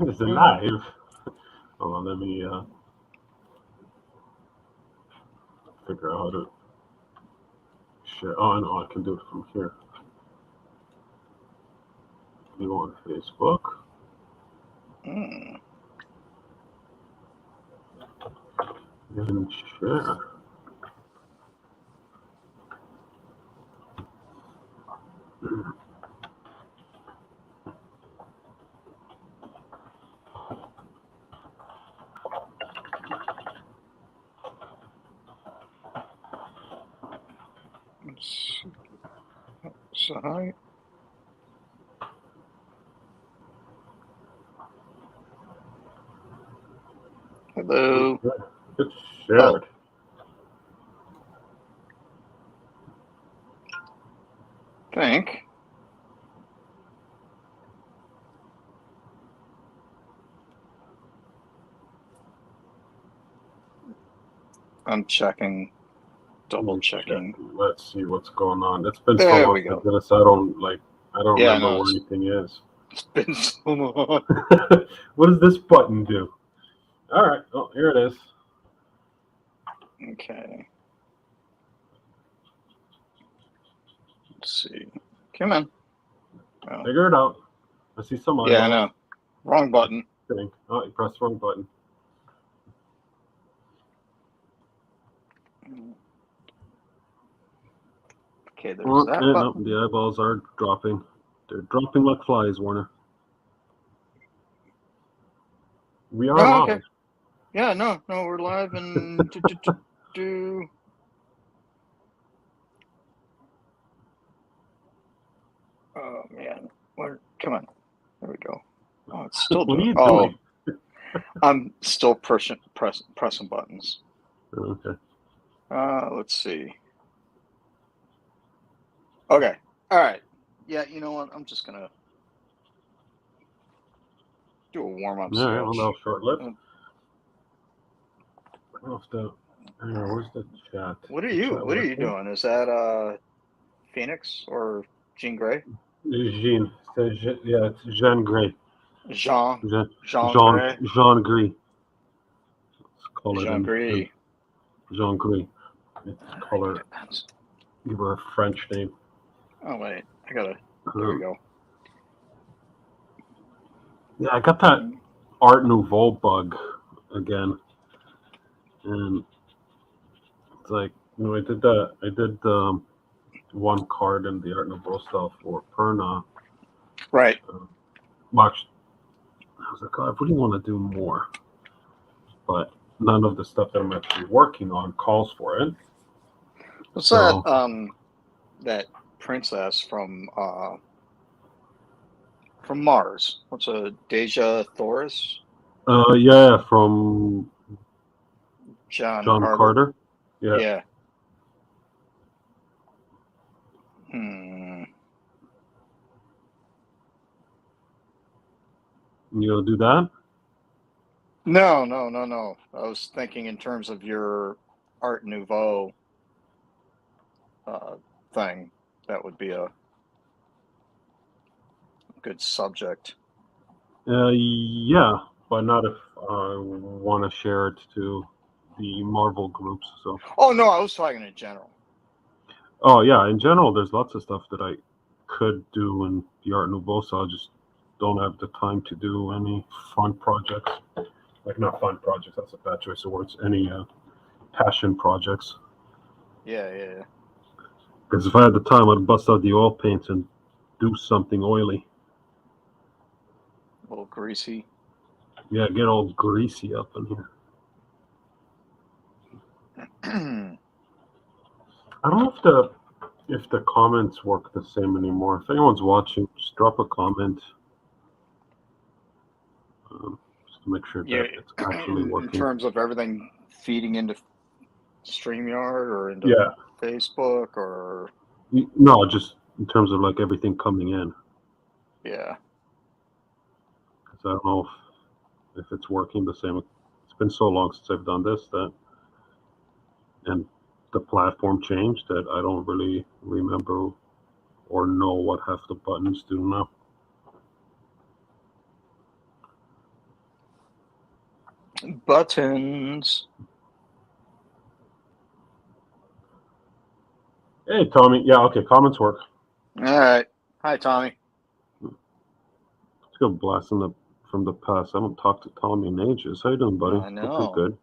It's alive. Hold on, let me figure out how to share. Oh, I know I can do it from here. You on Facebook? Hmm. And share. Let's see. So hi. Hello. It's Oh, shared. think. I'm checking, Let double me check. checking. Let's see what's going on. It's been so There long we since go. this. I don't like. I don't Yeah, remember no, where anything is. it's been so long. What does this button do? All right. Oh, here it is. Okay. Let's see. Come on. Oh, Figure it out. I see some yeah, I eyeballs. know. Wrong I button. think. Oh, you pressed the wrong button. Okay, there's Oh, that no, button. the eyeballs are dropping. They're dropping like flies, Warner. We are Oh, okay. live. Yeah, no, we're live and do. Oh man, where? Come on. There we go. Oh, it's still What are doing. you Oh, doing? I'm still pressing buttons. Okay. Let's see. Okay. All right. Yeah, you know what? I'm just gonna do a warm up All right. Well, that sketch. was short lived. Uh, Off the. Where's the chat? What are The you? chat What are you working? doing? Is that Phoenix or Jean Grey? Jean. Yeah, it's Jean Grey. Jean Jean Jean Jean Grey. Jean Grey. Let's call it Jean in Grey. Jean Grey. Let's I call need her. a pencil. Give her a French name. Oh wait, I gotta. There we Um, go. yeah, I got that Art Nouveau bug again, and it's like I did that. I did one card in the Art Nouveau stuff for Perna. Right. Uh, Watch. I was like, oh, I really want to do more, but none of the stuff that I'm actually working on calls for it. What's that? So, That princess from Mars. What's a Deja Thoris? yeah, from John John Carter. Carter. Yeah, Yeah. Hmm. you gonna do that? No, no. I was thinking in terms of your Art Nouveau uh, thing. That would be a good subject. Yeah, but not if I want to share it to the Marvel groups. So, Oh no, I was talking in general. oh yeah, in general, there's lots of stuff that I could do in the Art Nouveau. So I just don't have the time to do any fun projects. Like not fun projects. That's a bad choice of words. Any passion projects. Yeah. Because if I had the time, I'd bust out the oil paints and do something oily. A little greasy. Yeah, get all greasy up in here. I don't know if the comments work the same anymore. If anyone's watching, just drop a comment just to make sure Yeah, that it's actually in working. terms of everything feeding into StreamYard or into Yeah, Facebook or no, just in terms of like everything coming in. yeah. Because I don't know if it's working the same. It's been so long since I've done this that, and the platform changed that I don't really remember or know what half the buttons do now. Buttons. Hey, Tommy. Yeah, okay. Comments work. All right. Hi, Tommy. Let's go blasting from the past. I haven't talked to Tommy in ages. How you doing, buddy? I Hope you're know. good.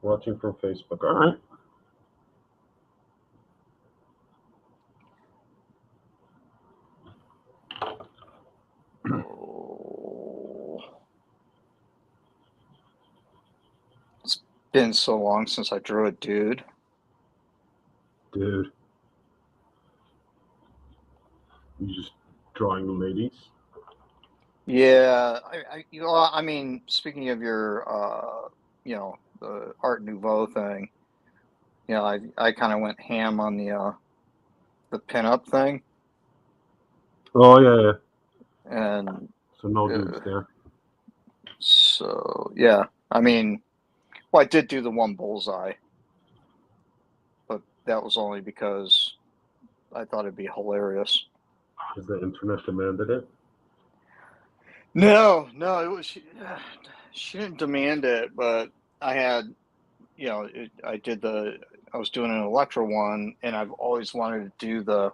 Watching from Facebook. All right. Oh. It's been so long since I drew a dude. Dude. You just drawing ladies? Yeah, I mean, speaking of your, the Art Nouveau thing, I kind of went ham on the pinup thing, Oh, yeah. and So no dudes there. so yeah, I mean, well, I did do the one bullseye, but that was only because I thought it'd be hilarious. Because the internet demanded it? No, it was she didn't demand it, but I had, I was doing an Electra one, and I've always wanted to do the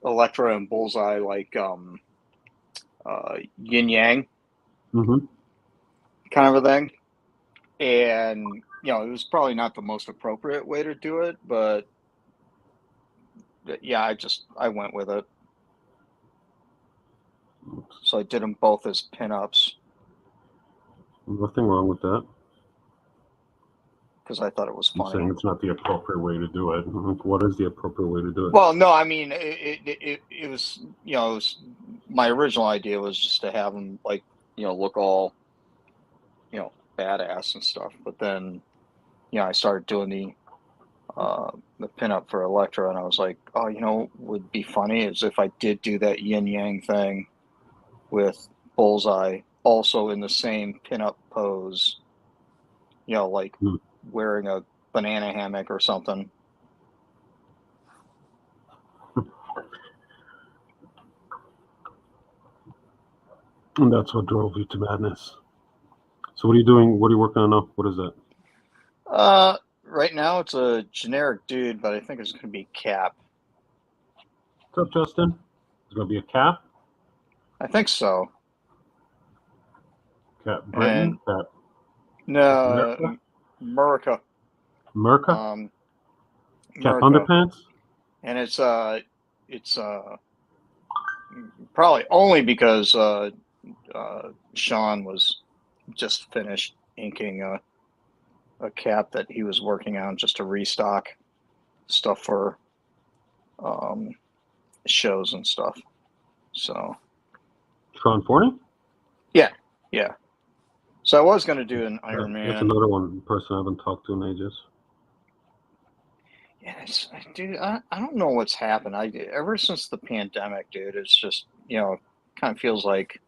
Electra and Bullseye like yin yang Mm-hmm. kind of a thing, and it was probably not the most appropriate way to do it, but yeah, I went with it. So I did them both as pinups Nothing wrong with that. because I thought it was I'm funny. saying it's not the appropriate way to do it. What is the appropriate way to do it? Well, no, I mean it was my original idea was just to have them like look all badass and stuff, but then I started doing the pinup for Electra, and I was like, oh, would be funny is if I did do that yin yang thing with Bullseye also in the same pinup pose, like wearing a banana hammock or something. And that's what drove you to madness. So what are you doing? What are you working on now? What is that? Right now it's a generic dude, but I think it's going to be Cap. What's up, Justin? Is it going to be a Cap? I think so. Cap Britain? Cap No, America? Murica. Cap Murica. Underpants? And it's probably only because Sean was just finished inking a cap that he was working on just to restock stuff for shows and stuff. So Sean Forney? Yeah. So I was going to do an Iron Man. That's another one person I haven't talked to in ages. Yeah, dude, I don't know what's happened. Ever since the pandemic, dude, it's just kind of feels like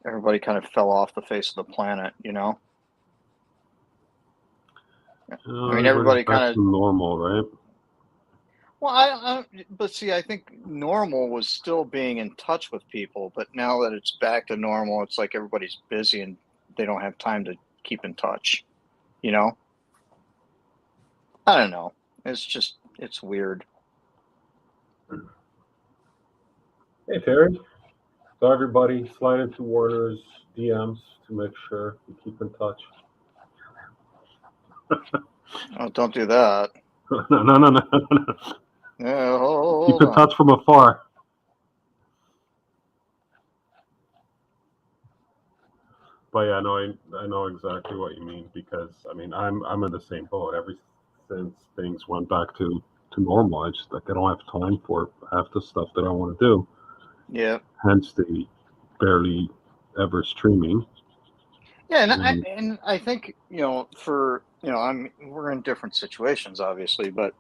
everybody kind of fell off the face of the planet. I mean, everybody kind of normal, right? Well, but see, I think normal was still being in touch with people, but now that it's back to normal, it's like everybody's busy and they don't have time to keep in touch. I don't know. It's weird. Hey, Terry. So everybody slide into Warner's DMs to make sure you keep in touch. Oh, don't do that. No. Yeah, keep in touch from afar. But yeah, no, I know exactly what you mean because I mean I'm in the same boat. Ever since things went back to normal, I don't have time for half the stuff that I want to do. Yeah. Hence the barely ever streaming. Yeah, and I think for we're in different situations, obviously, but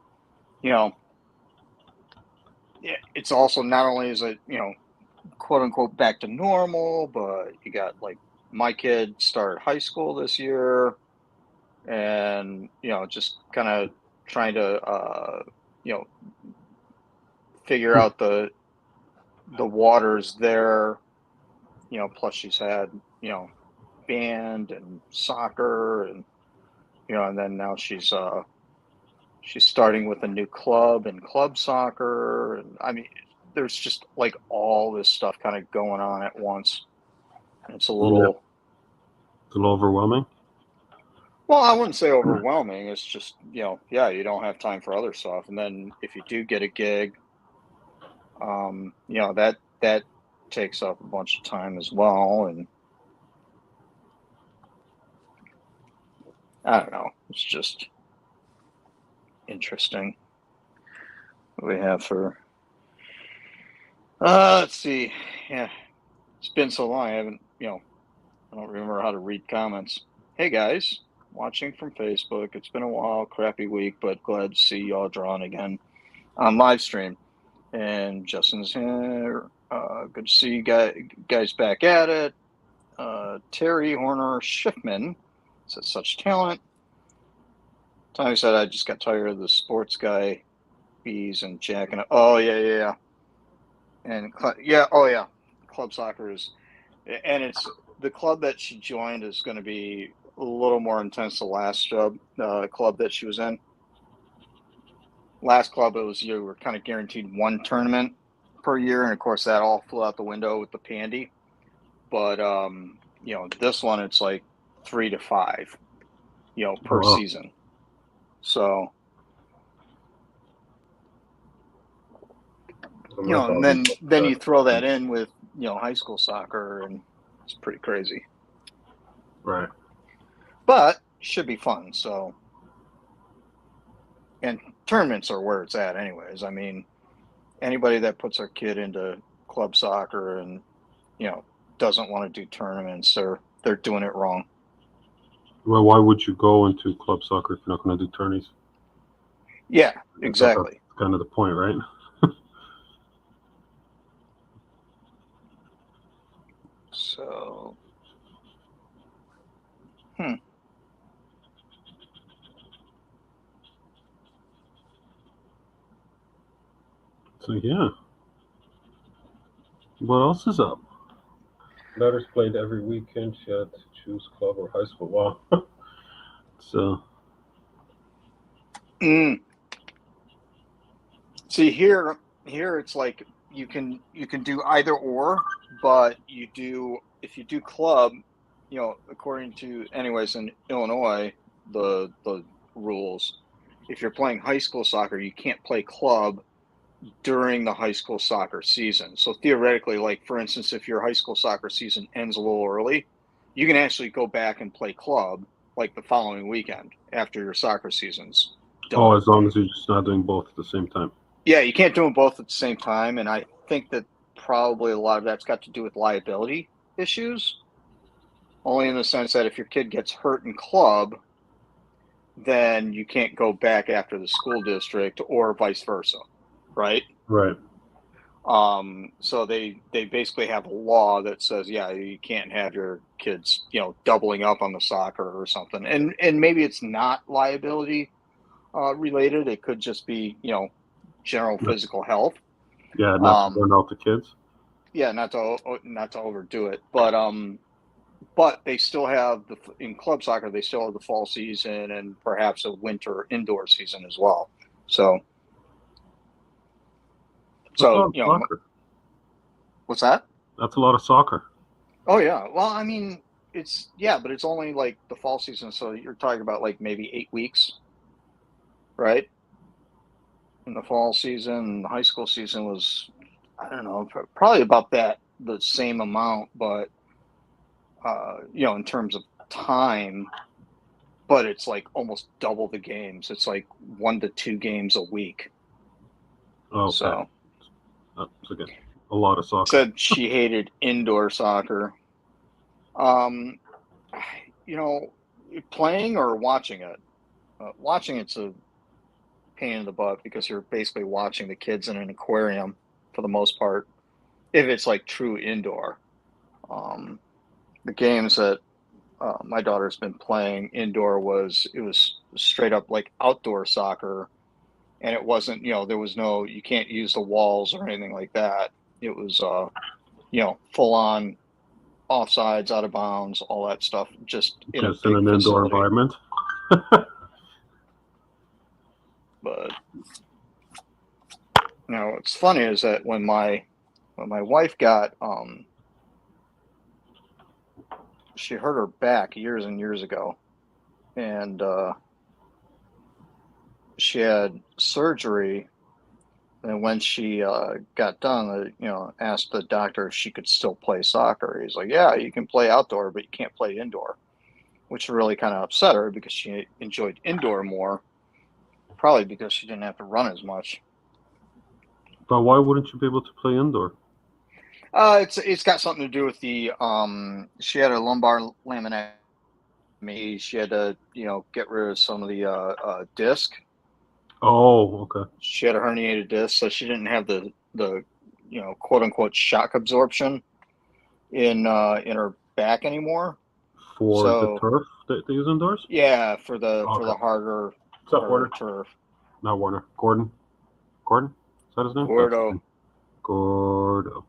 it's also not only is it quote unquote back to normal, but you got like my kid started high school this year, and just kind of trying to figure out the waters there, plus she's had, band and soccer and, and then now she's starting with a new club and club soccer. And I mean, there's just like all this stuff kind of going on at once. And it's a little, It's a little overwhelming. well, I wouldn't say overwhelming. It's just, you don't have time for other stuff. And then if you do get a gig, that takes up a bunch of time as well. And I don't know, it's just interesting what we have for, let's see. Yeah, it's been so long. I haven't, I don't remember how to read comments. Hey guys, watching from Facebook. It's been a while, crappy week, but glad to see y'all drawn again on live stream. And Justin's here. Good to see you guys back at it. Terry Horner Schiffman says such talent. Tommy said I just got tired of the sports guy bees and jacking up. Oh yeah. And club soccer is, and it's the club that she joined is going to be a little more intense. The last club that she was in. Last club, you were kind of guaranteed one tournament per year, and of course that all flew out the window with the pandy. But this one it's like 3 to 5, per season. So, and then you throw that in with high school soccer, and it's pretty crazy. Right. But should be fun. So, and tournaments are where it's at, anyways. I mean, anybody that puts their kid into club soccer and doesn't want to do tournaments, they're doing it wrong. Well, why would you go into club soccer if you're not going to do tourneys? Yeah, exactly. That's kind of the point, right? So, So yeah. What else is up? Daughters played every weekend. She had to choose club or high school. Wow. So. See here it's like you can do either or, but if you do club, according to anyways in Illinois, the rules, if you're playing high school soccer, you can't play club during the high school soccer season. So theoretically, like for instance, if your high school soccer season ends a little early, you can actually go back and play club like the following weekend after your soccer season's done. Oh, as long as you're just not doing both at the same time. Yeah, you can't do them both at the same time, and I think that probably a lot of that's got to do with liability issues, only in the sense that if your kid gets hurt in club, then you can't go back after the school district or vice versa, right? Right. So they basically have a law that says, yeah, you can't have your kids, doubling up on the soccer or something. And maybe it's not liability related. It could just be, general physical health. Yeah, not to burn out the kids. Yeah, not to overdo it, but they still have in club soccer they still have the fall season and perhaps a winter indoor season as well. So soccer. What's that? That's a lot of soccer. Oh yeah. Well, I mean, but it's only like the fall season, so you're talking about like maybe 8 weeks, right? In the fall season, the high school season was, I don't know, probably about the same amount, but in terms of time, but it's like almost double the games. It's like 1 to 2 games a week. Oh, okay. So that's again a lot of soccer. Said she hated indoor soccer. Playing or watching it. Watching it's a pain in the butt because you're basically watching the kids in an aquarium for the most part. If it's like true indoor, the games that my daughter's been playing indoor was straight up like outdoor soccer, and it wasn't, there was no, you can't use the walls or anything like that. It was full on offsides, out of bounds, all that stuff, just in a Just in big an indoor facility. environment. But what's funny is that when my wife got she hurt her back years and years ago, and she had surgery. And when she got done, asked the doctor if she could still play soccer. He's like, "Yeah, you can play outdoor, but you can't play indoor," which really kind of upset her because she enjoyed indoor more, probably because she didn't have to run as much. But why wouldn't you be able to play indoor? It's got something to do with the she had a lumbar laminectomy. She had to get rid of some of the disc. Oh, okay. She had a herniated disc, so she didn't have the quote unquote shock absorption in her back anymore. For the So turf that they use indoors? yeah, for the Okay. harder What's up, Warner? turf. Not Warner. Gordon? Gordon? Is that his name? Gordo. That's his name. Gordo.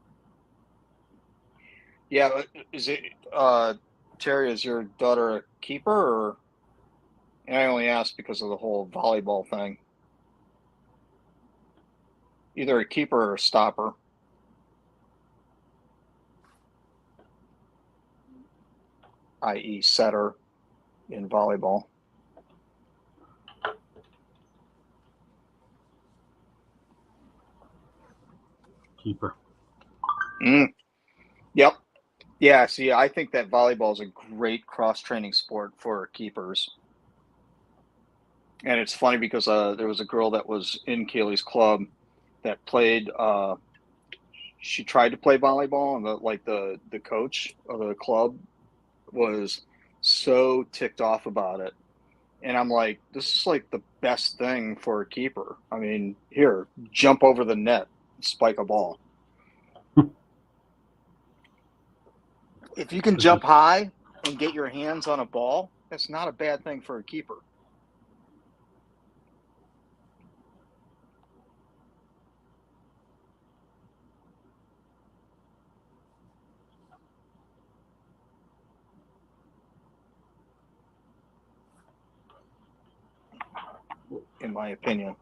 Yeah, but is it Terry? Is your daughter a keeper, or? And I only asked because of the whole volleyball thing. Either a keeper or a stopper. I.e. setter in volleyball. Keeper. Yep. Yeah, see, I think that volleyball is a great cross-training sport for keepers. And it's funny because there was a girl that was in Kaylee's club that played she tried to play volleyball, and the coach of the club was so ticked off about it. And I'm like, this is like the best thing for a keeper. I mean, here, jump over the net, spike a ball. If you can jump high and get your hands on a ball, that's not a bad thing for a keeper. In my opinion.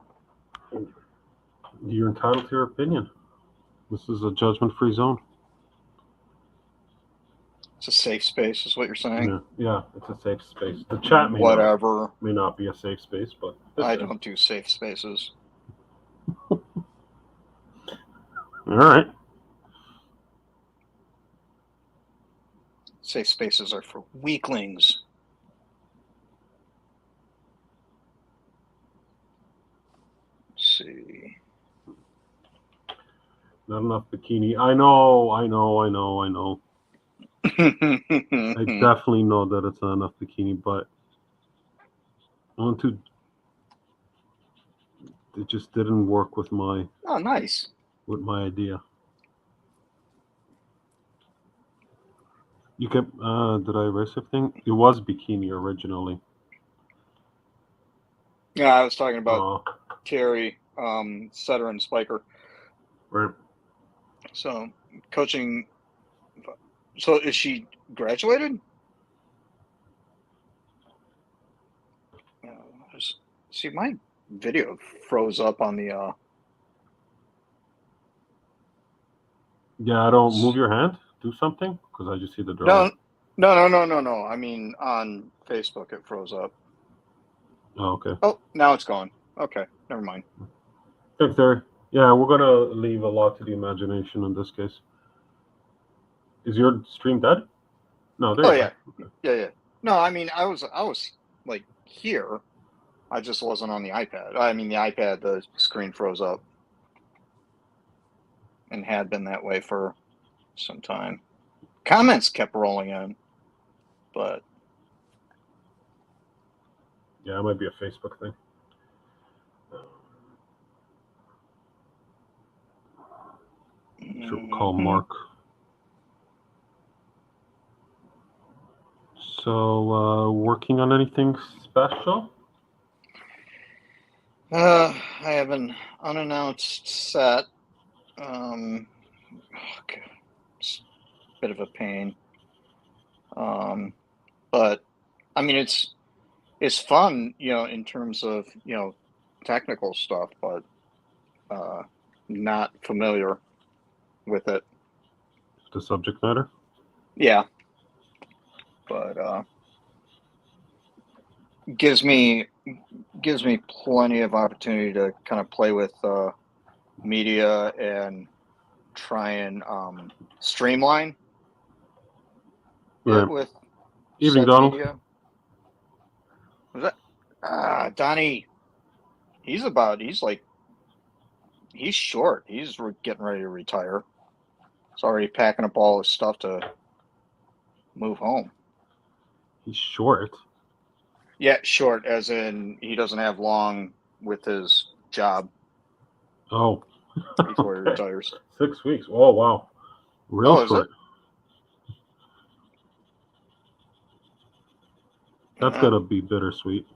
You're entitled to your opinion. This is a judgment-free zone. It's a safe space, is what you're saying? Yeah, it's a safe space. The chat may not be a safe space, but I don't do safe spaces. All right. Safe spaces are for weaklings. Let's see. Not enough bikini. I know. I definitely know that it's not enough bikini, but it just didn't work with my idea. You kept did I erase everything? It was bikini originally. Yeah, I was talking about Terry, setter and spiker. Right. So coaching. So is she graduated? See, my video froze up on the. Yeah, I don't move your hand. Do something because I just see the drawing. No. I mean, on Facebook it froze up. Oh, okay. Oh, now it's gone. Okay, never mind. Thanks, Terry. Yeah, we're gonna leave a lot to the imagination in this case. Is your stream dead? No, there you go. Yeah. No, I mean, I was like here. I just wasn't on the iPad. I mean, the iPad, the screen froze up, and had been that way for some time. Comments kept rolling in, but yeah, it might be a Facebook thing. Should call Mark. So, working on anything special? I have an unannounced set. It's a bit of a pain. But I mean, it's fun, in terms of technical stuff, but not familiar with it. The subject matter. Yeah, but gives me plenty of opportunity to kind of play with media and try and streamline Right. it with Evening, said Donald. media. Was that Donnie? He's short. He's getting ready to retire. He's already packing up all his stuff to move home. He's short. Yeah, short as in he doesn't have long with his job Oh. before he Okay. retires. 6 weeks. Oh wow. Real Oh, is short. it? That's Yeah. gotta be bittersweet.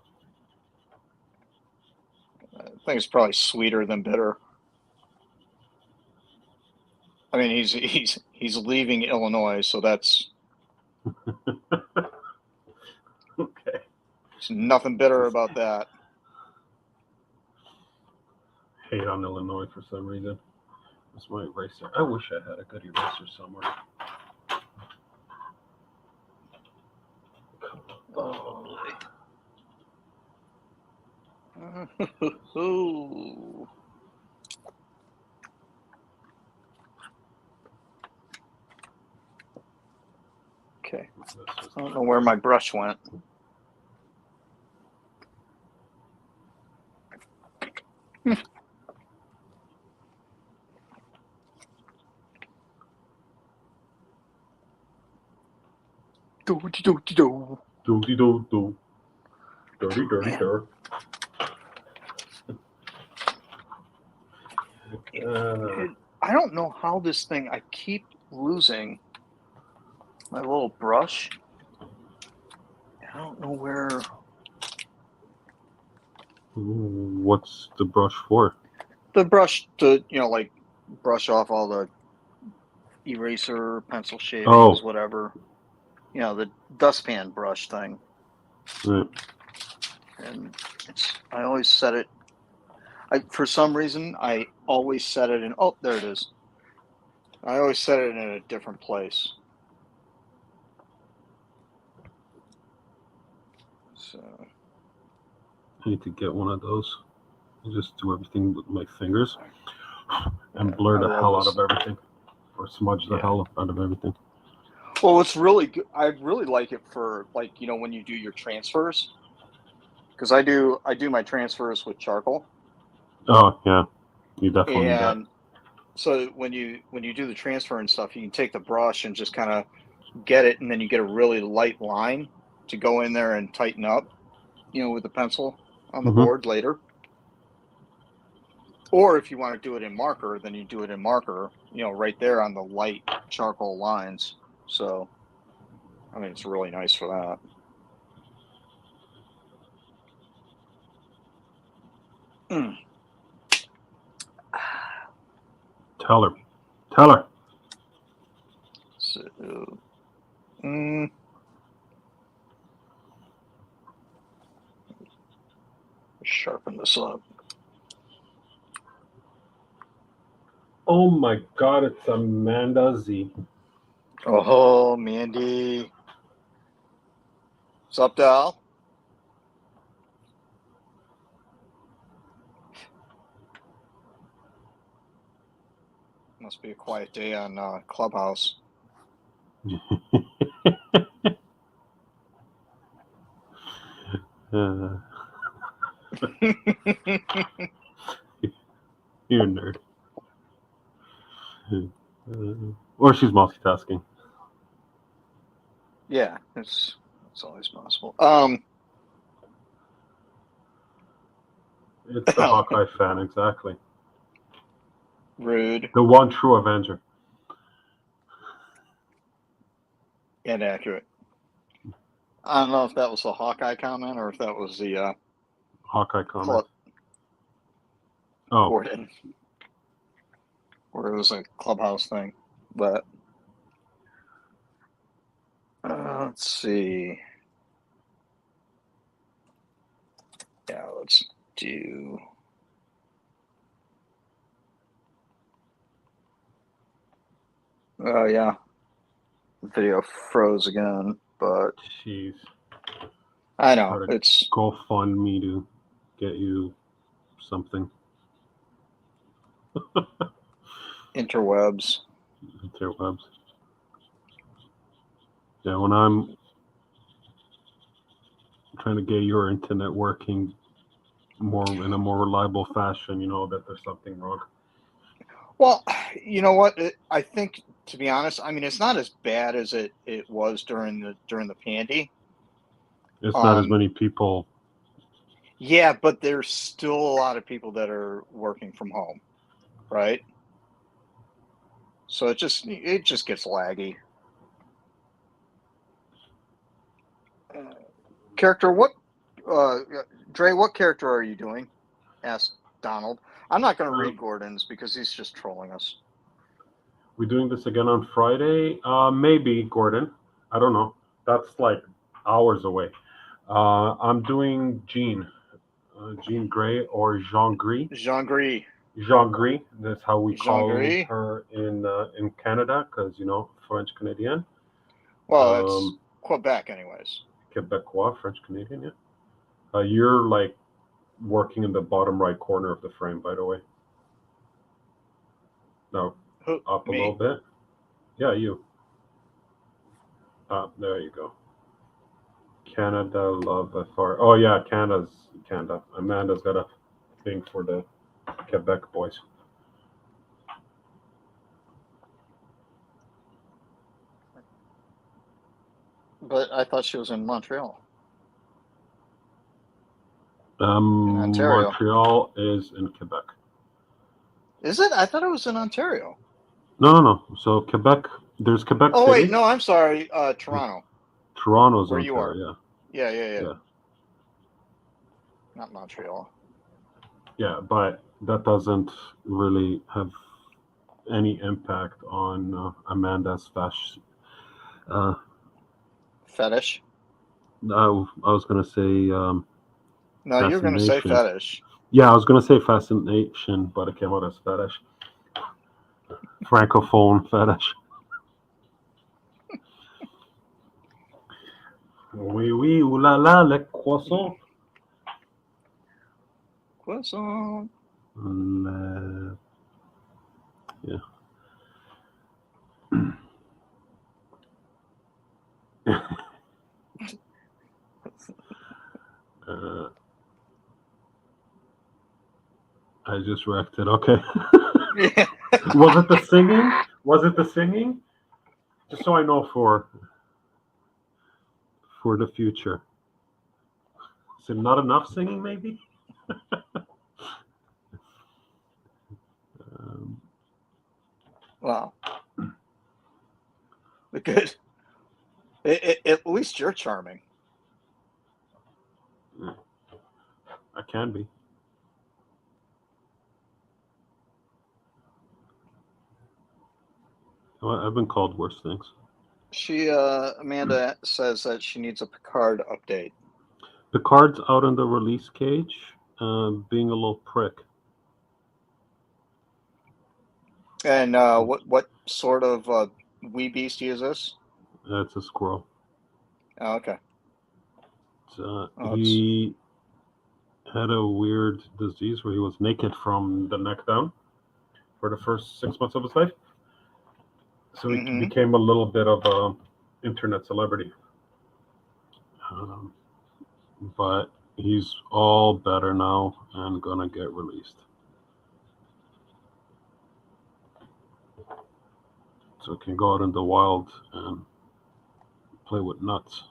I think it's probably sweeter than bitter. I mean, he's leaving Illinois, so that's Okay. there's nothing bitter about that. Hate on Illinois for some reason. That's my eraser. I wish I had a good eraser somewhere. Oh boy. Okay. I don't know where my brush went. Do. Doody do do. Dirty, dirty, Man. dirt. I don't know how this thing. I keep losing my little brush. I don't know where. What's the brush for? The brush to like brush off all the eraser, pencil shavings, whatever. The dustpan brush thing. Right. And I always set it. For some reason, I always set it in. Oh, there it is. I always set it in a different place. So I need to get one of those. I just do everything with my fingers and blur the hell out of everything, or smudge the hell out of everything. Well, it's really good. I really like it for when you do your transfers, because I do my transfers with charcoal. Oh yeah, you definitely need that. And so when you do the transfer and stuff, you can take the brush and just kind of get it, and then you get a really light line to go in there and tighten up, with the pencil on the board later. Or if you want to do it in marker, then you do it in marker, right there on the light charcoal lines. So, I mean, it's really nice for that. Tell her. So, sharpen this up. Oh my God! It's Amanda Z. Oh, Mandy. What's up, Dal? Must be a quiet day on Clubhouse. You're a nerd. Or she's multitasking. Yeah, it's always possible. It's the Hawkeye fan, exactly. Rude. The one true Avenger. Inaccurate. I don't know if that was the Hawkeye comment or if that was the Hawkeye comment. Gordon. Or it was a Clubhouse thing. But Let's see. Yeah, let's do. Oh yeah, the video froze again, but Jeez. I know Start a it's GoFundMe to get you something. interwebs. Interwebs. Yeah, when I'm trying to get your internet working more in a more reliable fashion, you know that there's something wrong. Well, you know what? I think, to be honest, I mean, it's not as bad as it was during the pandy. It's not as many people. Yeah, but there's still a lot of people that are working from home, right? So it just gets laggy. Character, what? Dre, what character are you doing? Asked Donald. I'm not going to read Gordon's because he's just trolling us. We're doing this again on Friday. Maybe Gordon. I don't know. That's like hours away. I'm doing Jean Grey or Jean Gris. Jean Gris. Jean Gris. That's how we Jean call Gris. her in Canada, because French Canadian. Well, it's Quebec, anyways. Quebecois, French Canadian. Yeah. You're like working in the bottom right corner of the frame, by the way. No, up Me? a little bit. Yeah, you. There you go. Canada, love FR. Oh yeah, Canada. Amanda's got a thing for the Quebec boys. But I thought she was in Montreal. In Ontario. Montreal is in Quebec. Is it? I thought it was in Ontario. No. So Quebec, there's Quebec City. Oh wait, no, I'm sorry. Toronto. Toronto's where Ontario, you are. Yeah. Not Montreal. Yeah, but that doesn't really have any impact on Amanda's fetish. No, I was gonna say. No, you're gonna say fetish. Yeah, I was gonna say fascination, but it came out as fetish. Francophone fetish. Oui, ooh la la, le croissant. Croissant. Yeah. I just wrecked it. Okay. Yeah. Was it the singing? Just so I know for the future. Is it not enough singing, maybe? Wow. Good. At least you're charming. I can be. Well, I've been called worse things. Amanda says that she needs a Picard update. Picard's out in the release cage, being a little prick. And what sort of wee beastie is this? It's a squirrel. Oh, okay. He had a weird disease where he was naked from the neck down for the first 6 months of his life. So he became a little bit of a internet celebrity. But he's all better now and gonna get released. So he can go out in the wild and play with nuts.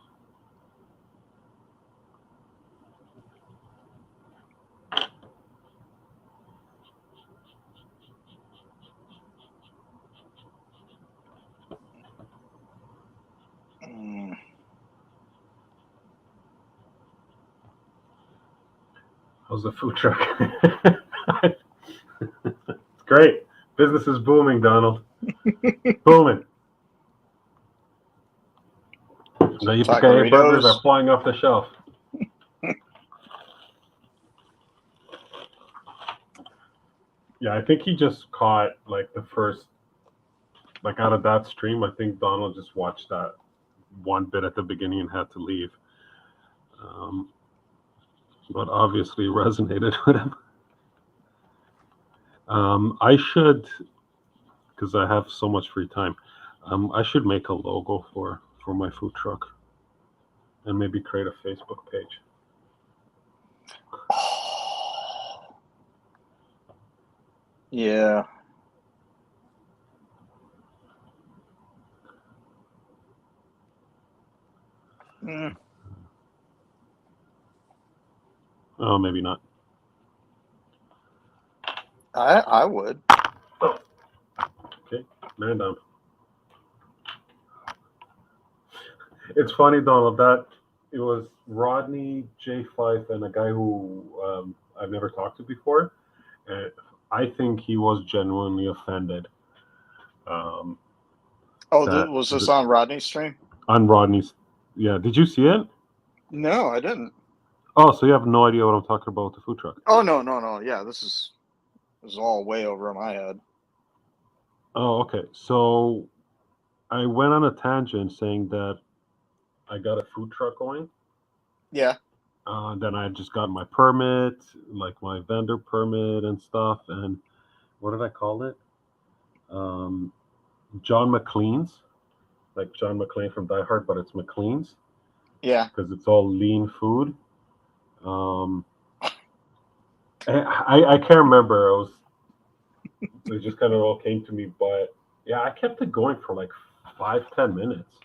How's the food truck? It's great. Business is booming, Donald. Booming. The yippee burgers are Taqueritos. flying off the shelf. Yeah, I think he just caught like the first, like out of that stream. I think Donald just watched that one bit at the beginning and had to leave. But obviously resonated with him. I should, because I have so much free time, I should make a logo for my food truck and maybe create a Facebook page. Yeah. Mm, Oh, maybe not. I would. Okay, man down. It's funny, Donald, that it was Rodney, J Fife, and a guy who I've never talked to before. And I think he was genuinely offended. That Was this on Rodney's stream? On Rodney's, yeah. Did you see it? No, I didn't. Oh, so you have no idea what I'm talking about with the food truck? Oh no. Yeah, this is all way over my head. Oh, okay. So I went on a tangent saying that I got a food truck going. Yeah. Then I just got my permit, like my vendor permit and stuff. And what did I call it? John McLean's, like John McClane from Die Hard, but it's McLean's. Yeah. Because it's all lean food. I can't remember. It just kind of all came to me, but yeah, I kept it going for like 5-10 minutes.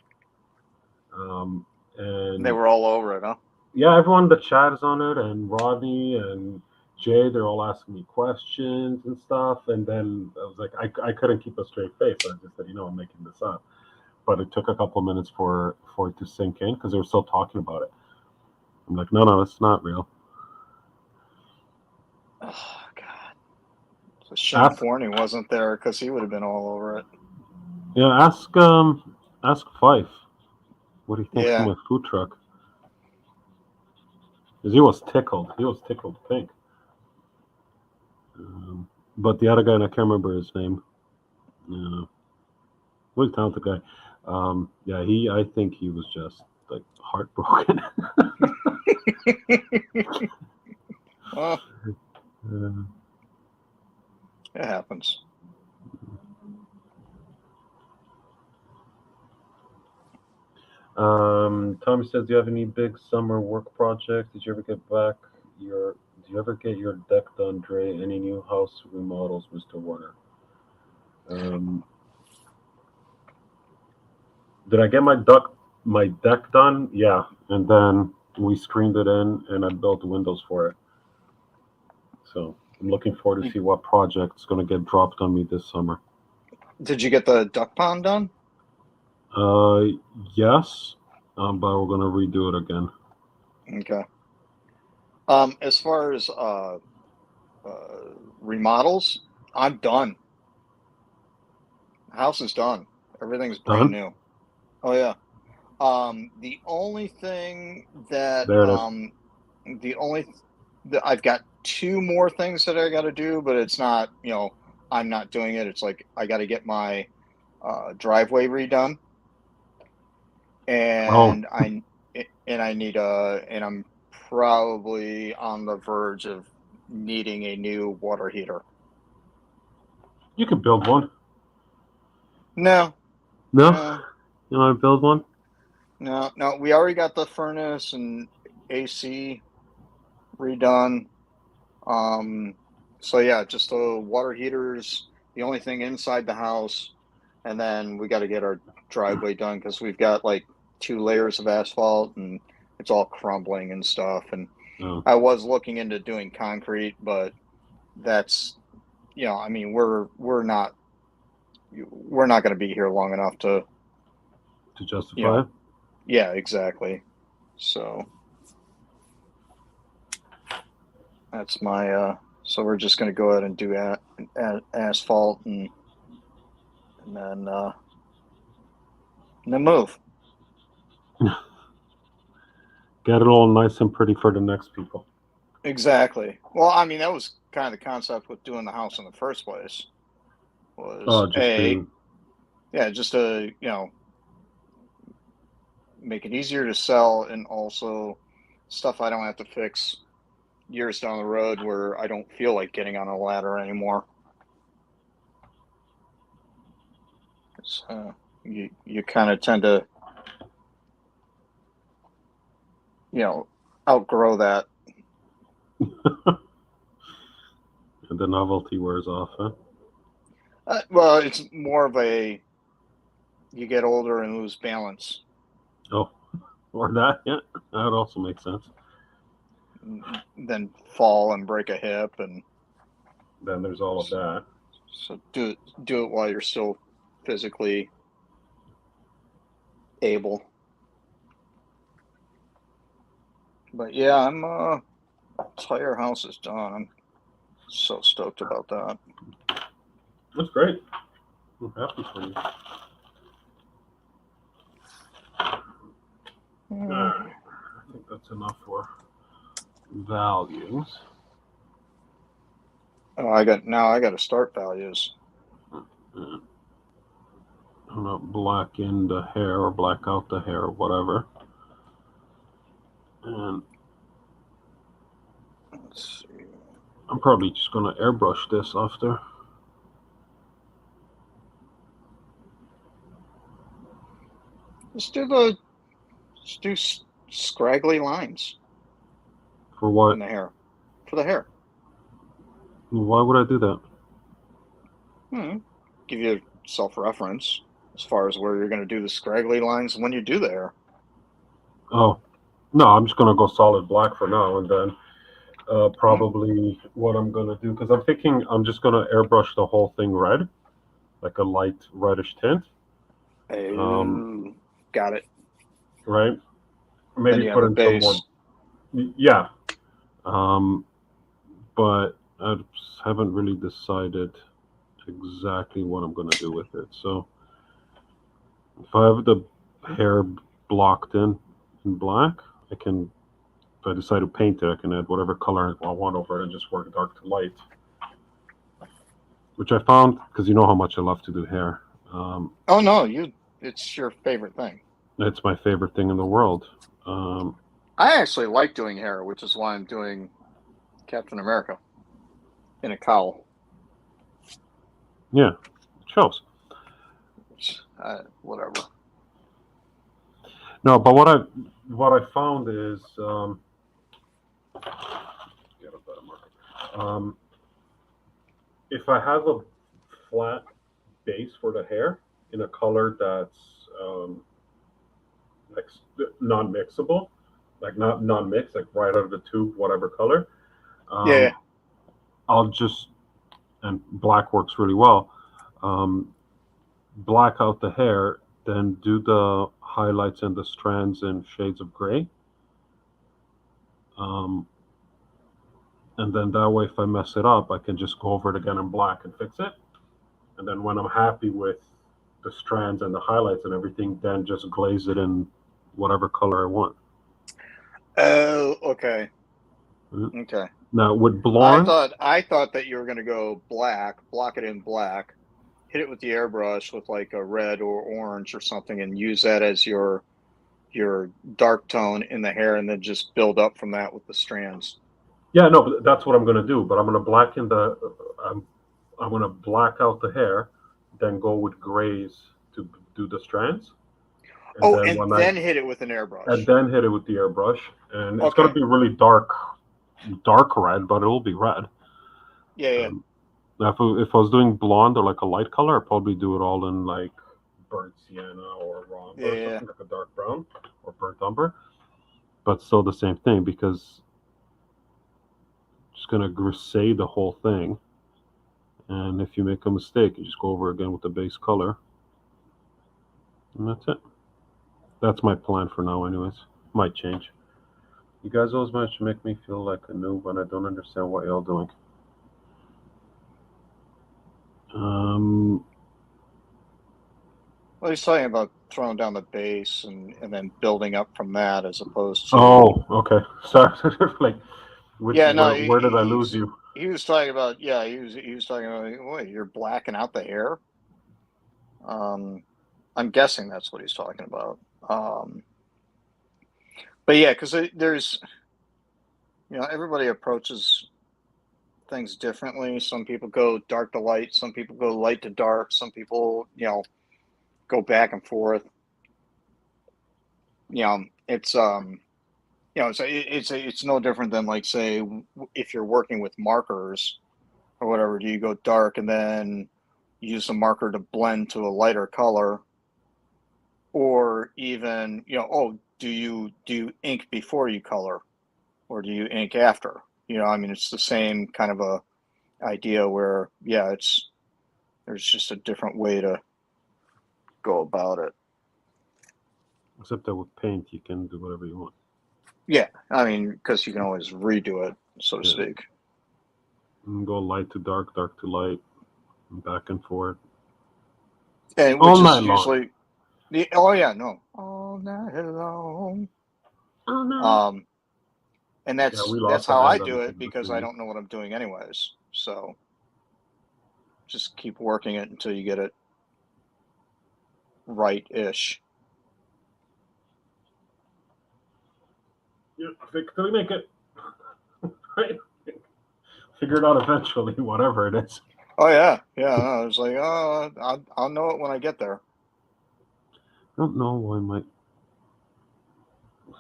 And they were all over it, huh? Yeah, everyone in the chat is on it, and Rodney and Jay, they're all asking me questions and stuff. And then I was like, I couldn't keep a straight face. So I just said, I'm making this up. But it took a couple of minutes for it to sink in because they were still talking about it. I'm like, no, it's not real. Oh God! So Shane Forney wasn't there because he would have been all over it. Yeah, ask Fife what he thinks of my food truck. Because he was tickled. He was tickled pink. But the other guy, and I can't remember his name. Really talented guy. I think he was just like heartbroken. Well, it happens. Tommy says, do you have any big summer work projects? Did you ever get your deck done, Dre? Any new house remodels, Mr. Warner? Did I get my deck done? Yeah, and then we screened it in, and I built windows for it. So I'm looking forward to see what project's going to get dropped on me this summer. Did you get the duck pond done? Yes, but we're going to redo it again. Okay. As far as remodels, I'm done. The house is done. Everything's brand new. Oh yeah. The only thing that I've got 2 more things that I got to do, but it's not, I'm not doing it. It's like I got to get my driveway redone, and I'm probably on the verge of needing a new water heater. You can build one. No. You want to build one? No. We already got the furnace and AC redone. So yeah, just the water heaters, the only thing inside the house, and then we got to get our driveway done because we've got like 2 layers of asphalt and it's all crumbling and stuff. And I was looking into doing concrete, but that's, I mean, we're not going to be here long enough to justify it. Yeah, exactly. So that's my so we're just going to go ahead and do asphalt and then move. Get it all nice and pretty for the next people. Exactly. Well, I mean, that was kind of the concept with doing the house in the first place. Was Oh, just to yeah, just to make it easier to sell, and also stuff I don't have to fix years down the road where I don't feel like getting on a ladder anymore. So you kind of tend to outgrow that. the novelty wears off, huh? Well, it's more of a you get older and lose balance. Oh, or that, yeah, that also makes sense. Then fall and break a hip, and Then there's all of that. so do it while you're still physically able. But yeah, I'm entire house is done. I'm so stoked about that. That's great. I'm happy for you. Alright, I think that's enough for values. Oh, I got to start values. I'm gonna black in the hair or black out the hair or whatever. And Let's see. I'm probably just gonna airbrush this after. Just do scraggly lines For what? in the hair for the hair. Why would I do that? Give you self-reference as far as where you're going to do the scraggly lines when you do the hair. Oh, no, I'm just gonna go solid black for now, and then probably what I'm gonna do, because I'm thinking I'm just gonna airbrush the whole thing red, like a light reddish tint. Got it. Right? Then Maybe you have put a in some more. base. Yeah. But I haven't really decided exactly what I'm gonna do with it. So if I have the hair blocked in black, I can. If I decide to paint it, I can add whatever color I want over it and just work dark to light. Which I found, because you know how much I love to do hair. Oh no, it's your favorite thing. It's my favorite thing in the world. I actually like doing hair, which is why I'm doing Captain America in a cowl. Yeah, it shows. Whatever. No, but what I found is get a better marker. If I have a flat base for the hair in a color that's like non-mixable, like not non-mixed, like right out of the tube, whatever color, Yeah. I'll just, and black works really well. Black out the hair, then do the highlights and the strands in shades of gray. Um, and then that way, if I mess it up, I can just go over it again in black and fix it. And then when I'm happy with the strands and the highlights and everything, then just glaze it in whatever color I want. Oh, okay. Mhm. Okay. Now with I blonde, thought that you were going to go black, block it in black, hit it with the airbrush with like a red or orange or something, and use that as your dark tone in the hair, and then just build up from that with the strands. yeah, no, but that's what I'm gonna do. But I'm gonna blacken the, I'm gonna black out the hair, then go with grays to do the strands, and Oh, then and when I then hit it with an and airbrush. then hit it with the airbrush, and it's gonna Okay. be really dark red, but it will be red. Yeah. Um, if I was doing blonde or like a light color, I'd probably do it all in like burnt sienna or raw or Yeah. something like a dark brown or burnt umber. But still the same thing because just gonna grisette the whole thing. And if you make a mistake, you just go over again with the base color. And that's it. That's my plan for now, anyways. Might change. You guys always manage to make me feel like a noob when I don't understand what y'all doing. Um, Well, he's talking about throwing down the base and then building up from that, as opposed to. Oh, okay. Sorry. Like, Yeah, no, where did I lose you? he was talking about. Yeah, he was talking about. Wait, you're blacking out the hair. I'm guessing that's what he's talking about. But yeah, because there's, everybody approaches things differently. Some people go dark to light. Some people go light to dark. Some people, go back and forth. It's it's no different than, like, say, if you're working with markers or whatever. Do you go dark and then use a marker to blend to a lighter color, or even, do you ink before you color, or do you ink after? I mean, it's the same kind of a idea where, yeah, there's just a different way to go about it. Except that with paint, you can do whatever you want. Yeah, I mean, because you can always redo it, so to speak. You can go light to dark, dark to light, and back and forth. And All which is night long. usually all night long. Oh no. And Yeah, that's we lost how the I band on do the it, because I publicity. don't know what I'm doing anyways. So just keep working it until you get it right-ish. Yeah, till we make it. Right? Figure it out eventually, whatever it is. Oh yeah, yeah. I was like, I'll know it when I get there. I don't know why my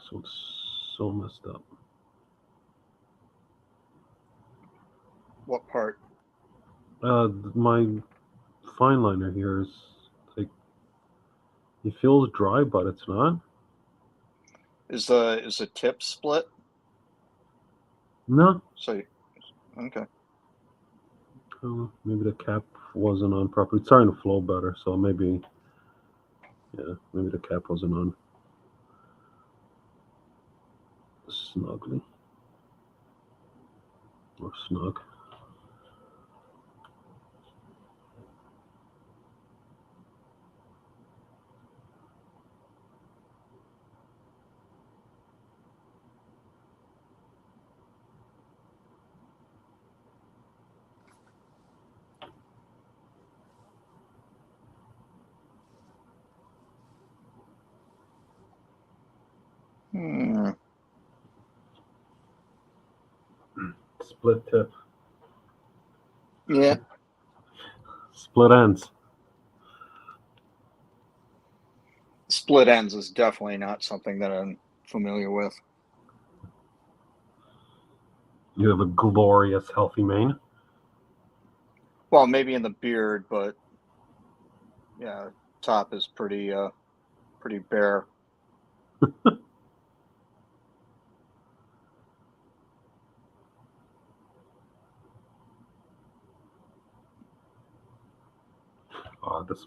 so so messed up. What part? My fine liner here is like, it feels dry, but it's not. Is the tip split? No. So okay. Maybe the cap wasn't on properly. It's starting to flow better, so maybe the cap wasn't on snugly or snug. Split tip. Yeah. Split ends. Split ends is definitely not something that I'm familiar with. You have a glorious, healthy mane. Well, maybe in the beard, but yeah, top is pretty bare. This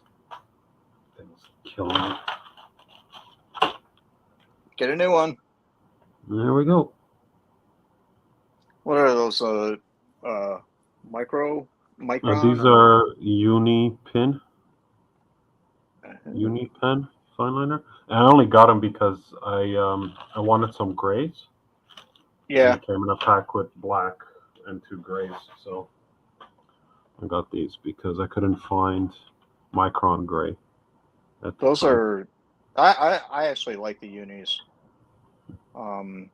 thing's killing me. Get a new one. There we go. What are those? Micron? These are uni pen fine liner. And I only got them because I wanted some grays. And Yeah, they came in a pack with black and 2 grays. So I got these because I couldn't find Micron gray. those are. I actually like the unis. I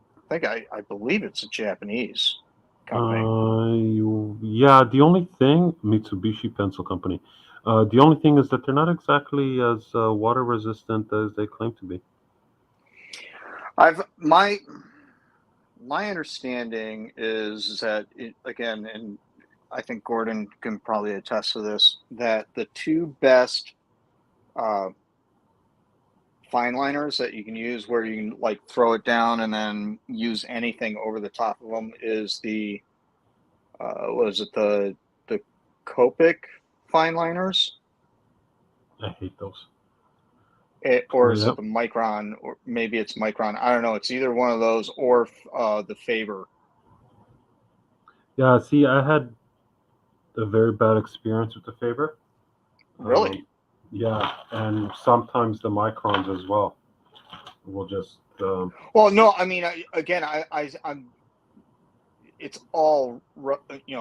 believe it's a Japanese company. The only thing, Mitsubishi Pencil Company. The only thing is that they're not exactly as water resistant as they claim to be. My understanding is that again, and I think Gordon can probably attest to this, that the two best fine liners that you can use, where you can, like, throw it down and then use anything over the top of them, is the the Copic fine liners, I hate those. or is it the Micron, or maybe it's Micron? I don't know. It's either one of those or the Faber. Yeah, see, I had a very bad experience with the Faber. Really? Yeah, and sometimes the microns as well will just. Well, no, I mean, I'm. It's all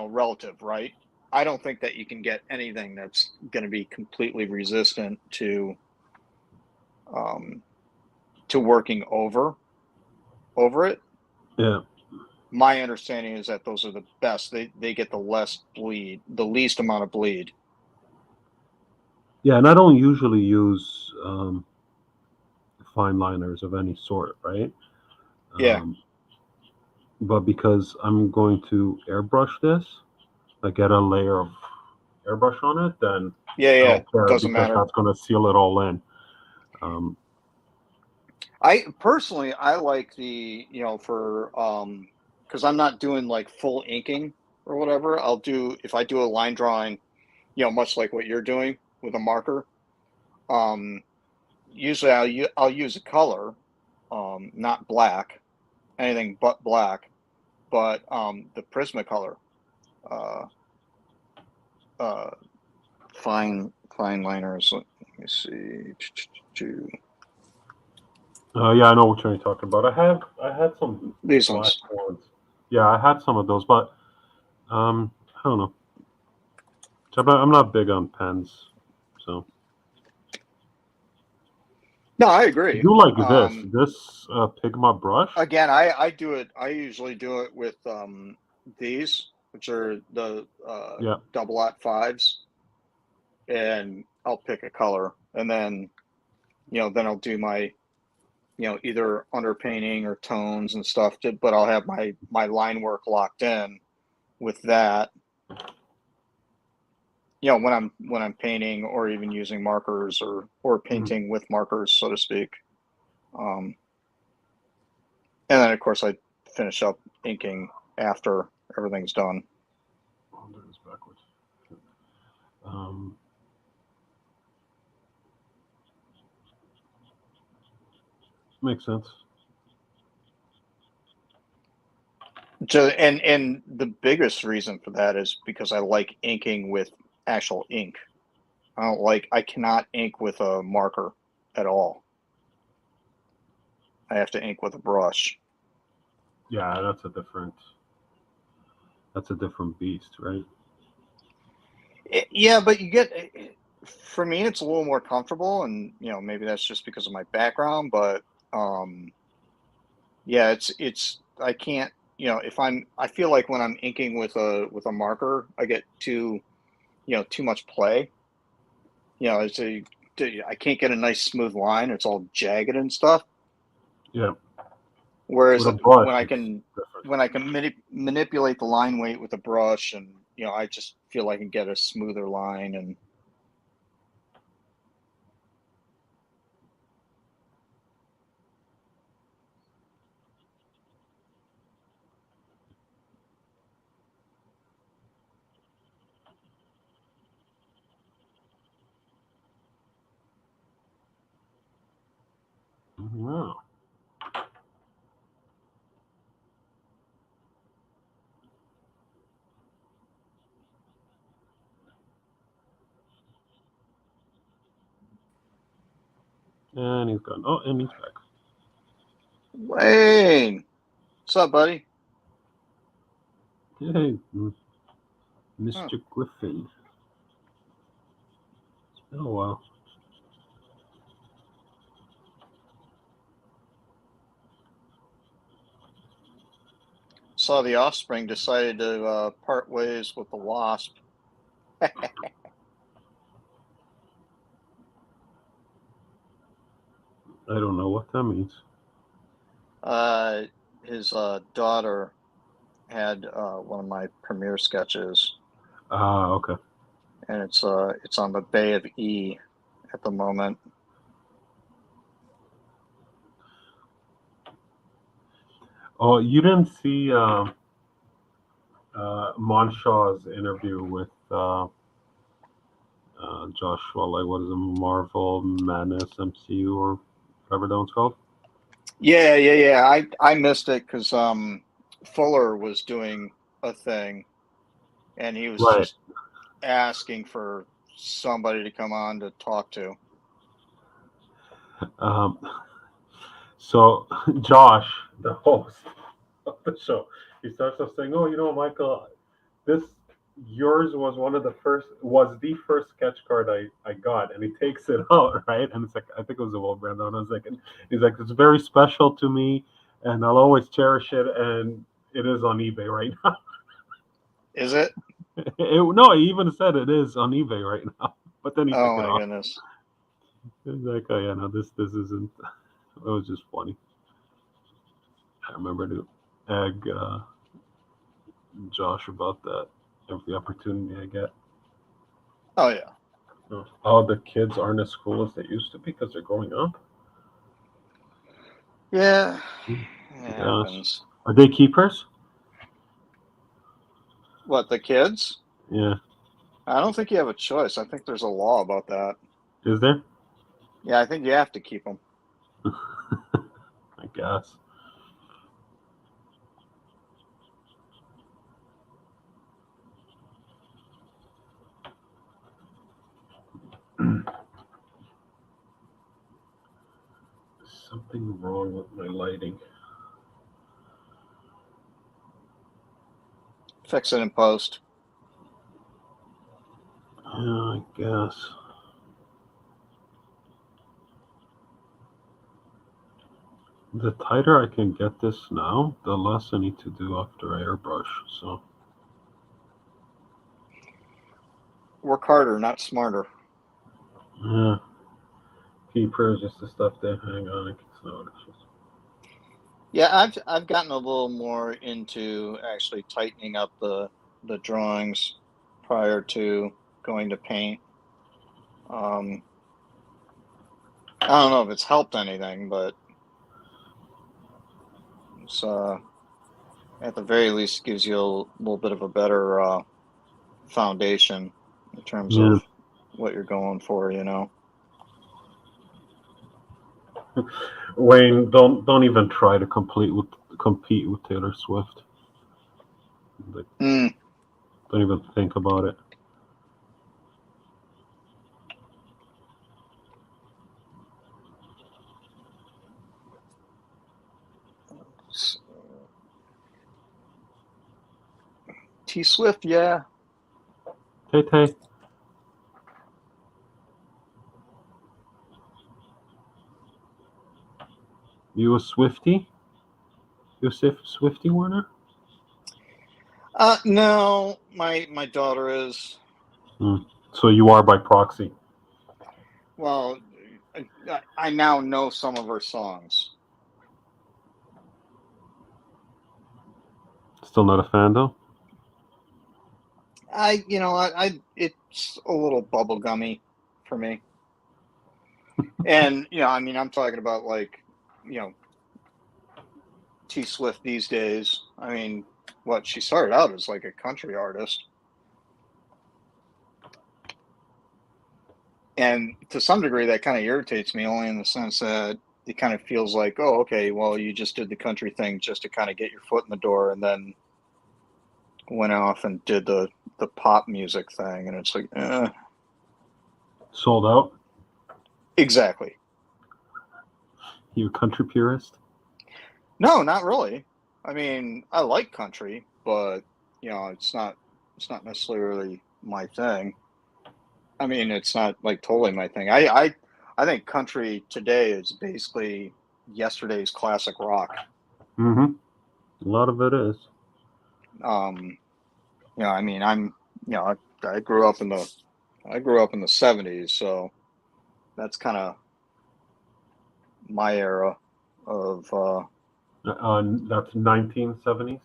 relative, right? I don't think that you can get anything that's going to be completely resistant um, to working over it. Yeah. My understanding is that those are the best. They get the least amount of bleed. Yeah, and I don't usually use fine liners of any sort, right? Yeah, Um, but because I'm going to airbrush this, like get a layer of airbrush on it, then yeah, I yeah. don't care Doesn't because matter. that's going to seal it all in. I personally, I like for because I'm not doing like full inking or whatever. If I do a line drawing, much like what you're doing with a marker. Um, Usually I'll use a color, not black, anything but black, but the Prismacolor, uh, uh, fine liners. Let me see. Yeah, I know which one you're talking about. I had some These black ones. ones. Yeah, I had some of those, but I don't know. I'm not big on pens, so No, I I agree. do like this Pigma brush. Again, I do it. I usually do it with these, which are the Yeah. double aught fives, and I'll pick a color, and then I'll do my either underpainting or tones and stuff. But I'll have my line work locked in with that. When I'm painting or even using markers or Mhm. painting with markers, so to speak. And then of course I finish up inking after everything's done. I'll do this backwards. Um, Makes sense. And the biggest reason for that is because I like inking with actual ink. I cannot ink with a marker at all. I have to ink with a brush. Yeah, that's a different beast, right? Yeah, but for me, it's a little more comfortable, and maybe that's just because of my background. But yeah, I can't. I feel like when I'm inking with a marker, I get too much play. I can't get a nice smooth line. It's all jagged and stuff. Yeah. Whereas With a brush, when I it's can different. manipulate the line weight with a brush, and I just feel I can get a smoother line. And Wow. And he's gone. Oh, and he's back. Wayne, what's up, buddy? Hey, Huh. Mr. Griffin. It's been a while. Saw the Offspring decided to part ways with the Wasp. I don't know what that means. His daughter had one of my premiere sketches, Ah, okay. and it's on the Bay of E at the moment. Oh, you didn't see Monshaw's interview with Joshua, like what is it, Marvel Madness MCU or whatever that one's called? Yeah. I missed it because Fuller was doing a thing, and he was Right. just asking for somebody to come on to talk to. So Josh, the host of the show, he starts off saying, "Oh, Michael, this yours was the first sketch card I got," and he takes it out, right, and it's like I think it was a Will Brandon. I was like, and he's like, "It's very special to me, and I'll always cherish it, and it is on eBay right now." Is it? No, he even said it is on eBay right now, but then he took Oh it my off. goodness. He's like, "Oh yeah, no, this isn't." It was just funny. I remember to egg Josh about that every opportunity I get. Oh yeah. Oh, the kids aren't as cool as they used to be because they're growing up. Yeah. It Yes. happens. Are they keepers? What, the kids? Yeah. I don't think you have a choice. I think there's a law about that. Is there? Yeah, I think you have to keep them. I guess. Something wrong with my lighting. Fix it in post. Yeah, I guess. The tighter I can get this now, the less I need to do after I airbrush. So. Work harder, not smarter. Yeah. Keeper is just the stuff they hang on. It's not. It's just... Yeah, I've gotten a little more into actually tightening up the drawings prior to going to paint. I don't know if it's helped anything, but it's at the very least gives you a little bit of a better foundation in terms Yeah. of what you're going for, Wayne, don't even try to compete with Taylor Swift. Like, don't even think about it. T Swift, yeah. Tay. You a Swiftie? You a Swiftie, Warner? No, my daughter is. So you are by proxy. Well, I now know some of her songs. Still not a fan though. It's a little bubblegummy for me. And I mean, I'm talking about like, T Swift these days. I mean, what she started out as like a country artist. And to some degree, that kind of irritates me, only in the sense that it kind of feels like, oh, okay, well, you just did the country thing just to kind of get your foot in the door, and then went off and did the pop music thing, and it's like, Sold out. Exactly. You a country purist? No, not really. I mean, I like country, but it's not necessarily my thing. I mean, it's not like totally my thing. I think country today is basically yesterday's classic rock. Mm-hmm. A lot of it is. I mean, I grew up in the 70s, so that's kind of my era of That's 1970s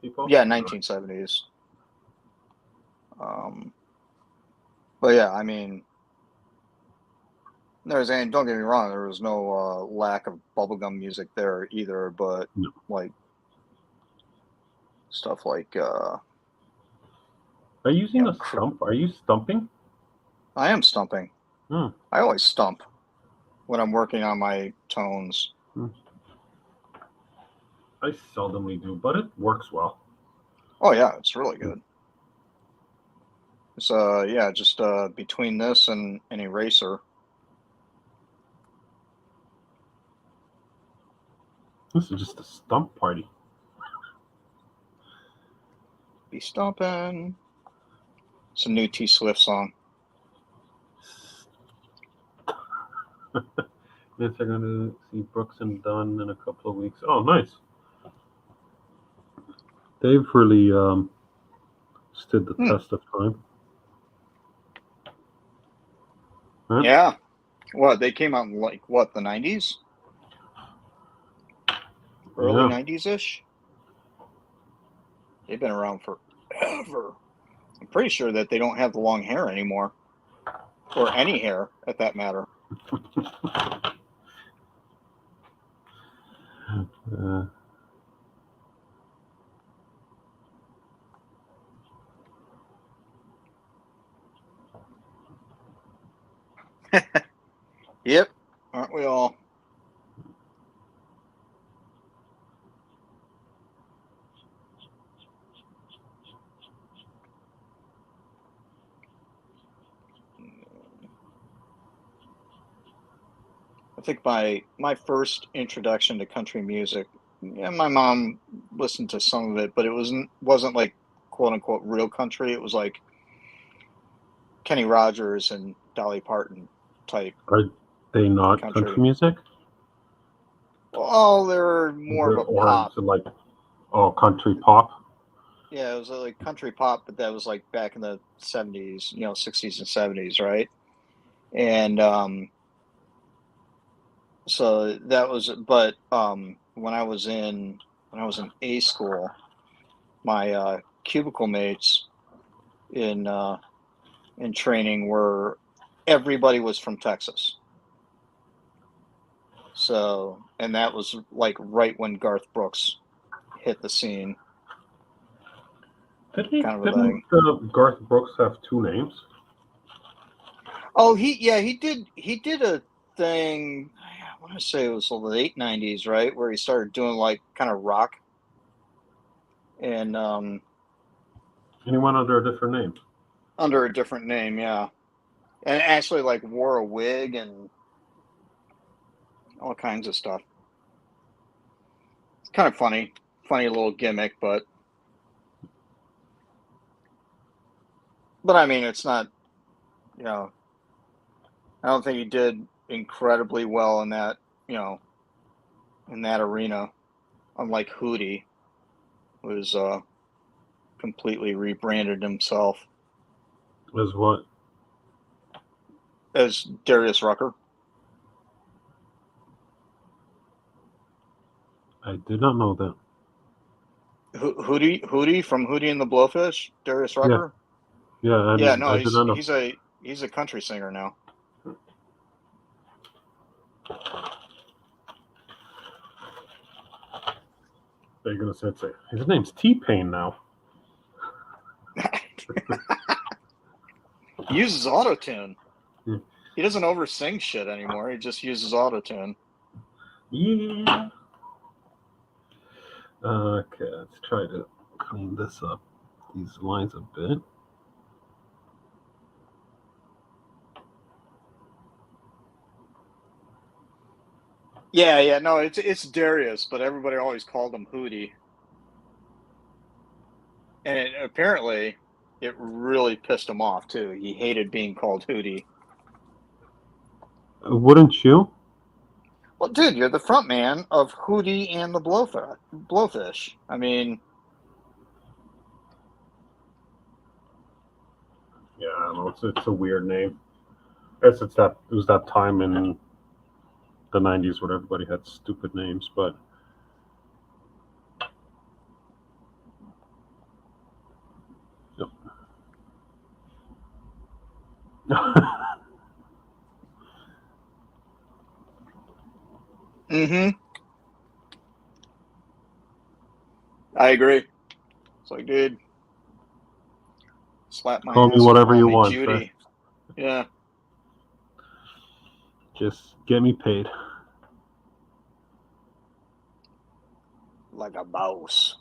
people. yeah, 1970s. But yeah, I mean, and don't get me wrong, there was no lack of bubblegum music there either, but No. like stuff like Are you using a stump? Are you stumping? I am stumping. I always stump when I'm working on my tones. I seldomly do, but it works well. Oh yeah, it's really good. So yeah, just between this and an eraser. This is just a stump party. Be stomping. It's a new T Swift song. Yes, they're going to see Brooks and Dunn in a couple of weeks. Oh, nice. They've really stood the test of time. Huh? Yeah. What, they came out in like what, the 90s? Early Yeah. 90s ish? They've been around forever. I'm pretty sure that they don't have the long hair anymore. Or any hair, at that matter. Yep. Aren't we all? I think my first introduction to country music, yeah, my mom listened to some of it, but it wasn't like quote unquote real country. It was like Kenny Rogers and Dolly Parton type Are they not country country. music? Oh, they're more of a Or pop. is it like, oh, country pop? Yeah, it was like country pop, but that was like back in the 70s, 60s and 70s, right? And so that was, but when I was in A school, my cubicle mates in training were everybody was from Texas. So, and that was like right when Garth Brooks hit the scene, kind of a thing. Didn't Garth Brooks have two names? Oh, he did a thing. I want to say it was the late 90s, right, where he started doing like kind of rock, and And he went under a different name. under a different name, yeah, and actually like wore a wig and all kinds of stuff. It's kind of funny little gimmick, but I mean, it's not, you know, I don't think he did incredibly well in that, in that arena. Unlike Hootie, who's completely rebranded himself As what? as Darius Rucker. I did not know that. Hootie from Hootie and the Blowfish, Darius Yeah, Rucker. yeah, Yeah, no, I did not know. he's a country singer now. They're gonna say his name's T-Pain now. He uses autotune. Hmm. He doesn't oversing shit anymore. He just uses autotune. Yeah. Okay, let's try to clean this up. These lines a bit. Yeah, no, it's Darius, but everybody always called him Hootie, and apparently it really pissed him off too. He hated being called Hootie. Wouldn't you? Well, dude, you're the front man of Hootie and the Blowfish. I mean, Yeah, I don't know. It's a weird name. I guess it was that time in the '90s where everybody had stupid names, but yep. I agree. It's like, dude, slap my Call me ass and whatever call you me want, sir. Judy. Yeah. Just get me paid. Like a boss.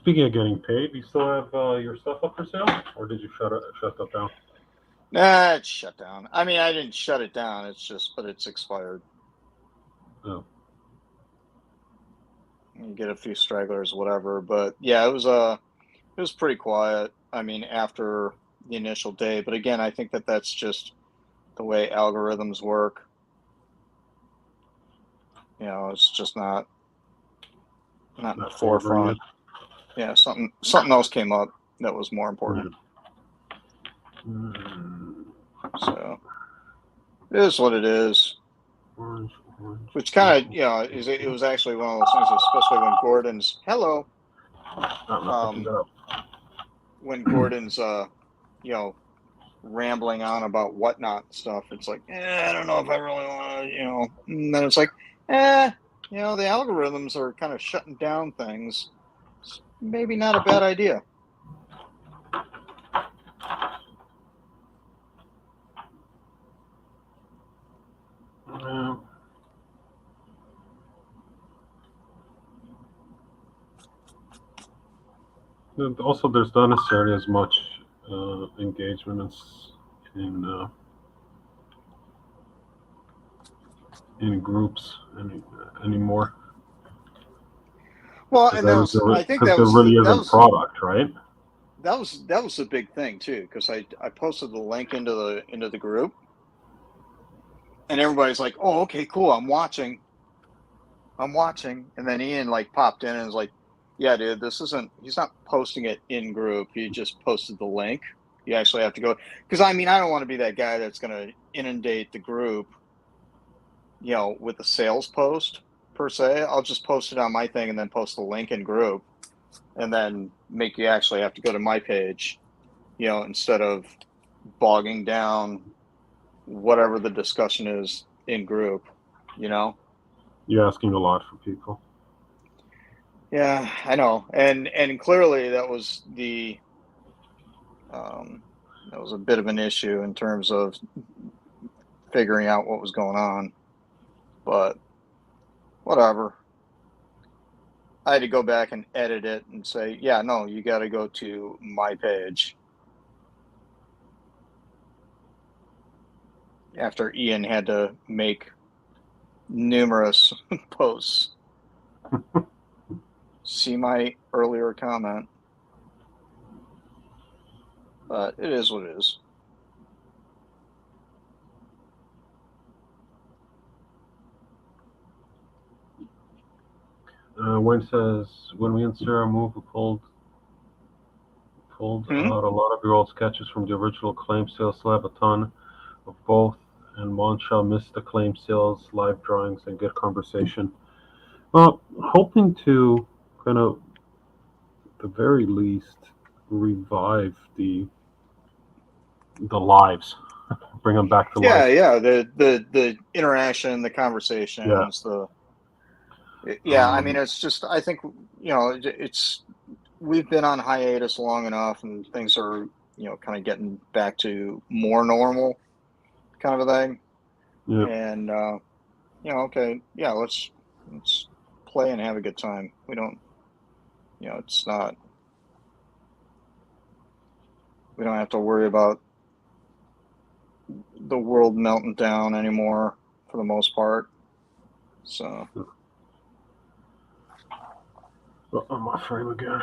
Speaking of getting paid, do you still have your stuff up for sale, or did you shut that down? Nah, it's shut down. I mean, I didn't shut it down. It's just, but it's expired. Oh, You get a few stragglers, whatever. But yeah, it was pretty quiet. I mean, after the initial day. But again, I think that that's just the way algorithms work. You know, it's just not in the not favoring it. forefront. Yeah, something else came up that was more important. Mm, So it is what it is. orange. Which kind of, you know, it was actually one of those things, especially when Gordon's Oh, not picking that up. when Gordon's you know, rambling on about whatnot stuff. It's like, I don't know if I really want to, you know. And then it's like, you know, the algorithms are kind of shutting down things. It's maybe not a bad idea. Yeah. Also, there's not necessarily as much engagement in groups anymore. Well, and that was, I think Because there really isn't product, right? That was a big thing too, because I posted the link into the group, and everybody's like, "Oh, okay, cool, I'm watching," and then Ian like popped in and was like, "Yeah, dude, this isn't. He's not posting it in group. He just posted the link. You actually have to go because I mean I don't want to be that guy that's going to inundate the group, you know, with the sales post per se. I'll just post it on my thing and then post the link in group, and then make you actually have to go to my page, you know, instead of bogging down whatever the discussion is in group, you know." You're asking a lot for people. Yeah, I know, and clearly that was that was a bit of an issue in terms of figuring out what was going on, but whatever. I had to go back and edit it and say, yeah, no, you got to go to my page. After Ian had to make numerous posts. See my earlier comment. But it is what it is. Wayne says, when we in Sarah moved, we pulled out a lot of your old sketches from the original claim sales. Still have a ton of both, and Monshaw missed the claim sales, live drawings, and good conversation. Well, hoping to kind of, at the very least, revive the lives, bring them back to life. Yeah, the interaction, the conversations, I mean, it's just, I think, you know, we've been on hiatus long enough and things are, you know, kind of getting back to more normal kind of a thing. Yeah. And, you know, okay, yeah, let's play and have a good time. We don't, you know, we don't have to worry about the world melting down anymore for the most part. So. On my frame again.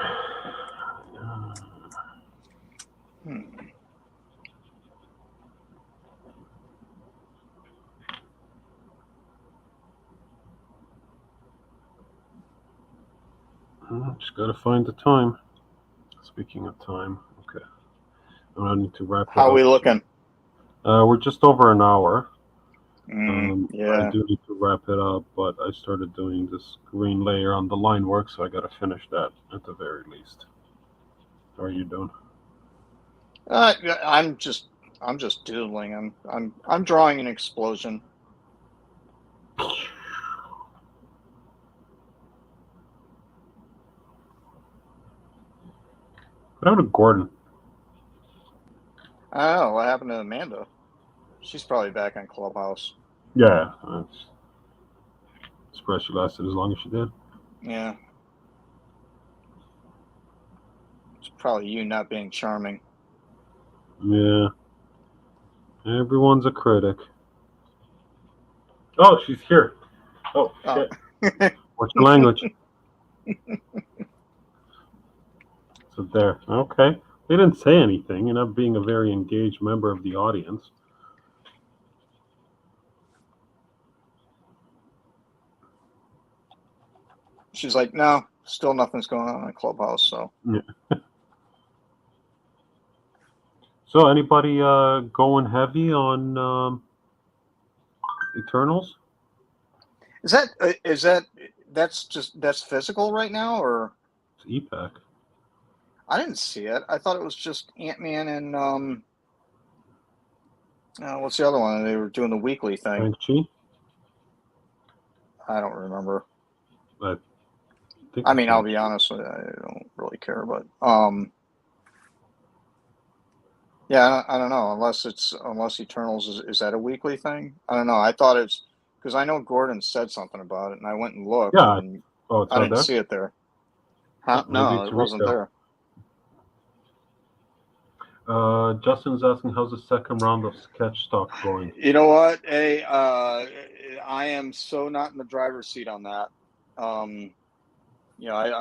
Just gotta find the time. Speaking of time, okay. I need to wrap it up. How are we looking? We're just over an hour. Yeah. I do need to wrap it up, but I started doing this green layer on the line work, so I gotta finish that at the very least. How are you doing? I'm just doodling. I'm drawing an explosion. What happened to Gordon? I don't know what happened to Amanda. She's probably back on Clubhouse. Yeah, I'm surprised she lasted as long as she did. Yeah. probably you not being charming. Yeah. Everyone's a critic. Oh, she's here. Oh, Oh. shit. What's your language? So there. Okay. They didn't say anything, and I'm being a very engaged member of the audience. She's like, no, still nothing's going on in Clubhouse. So So anybody going heavy on Eternals? is that's physical right now, or It's EPAC. I didn't see it. I thought it was just Ant-Man and what's the other one? They were doing the weekly thing. Shang-Chi? I don't remember. I think I it's mean, I'll Shang-Chi. be honest with you, I don't really care, but yeah, I don't know. Unless Eternals is that a weekly thing? I don't know. I thought it's because I know Gordon said something about it, and I went and looked, Yeah. and Oh, it's I not didn't there? see it there. Huh? Maybe No, it's it a wasn't resale. there. Justin's asking, how's the second round of sketch stock going? You know what? Hey, I am so not in the driver's seat on that. I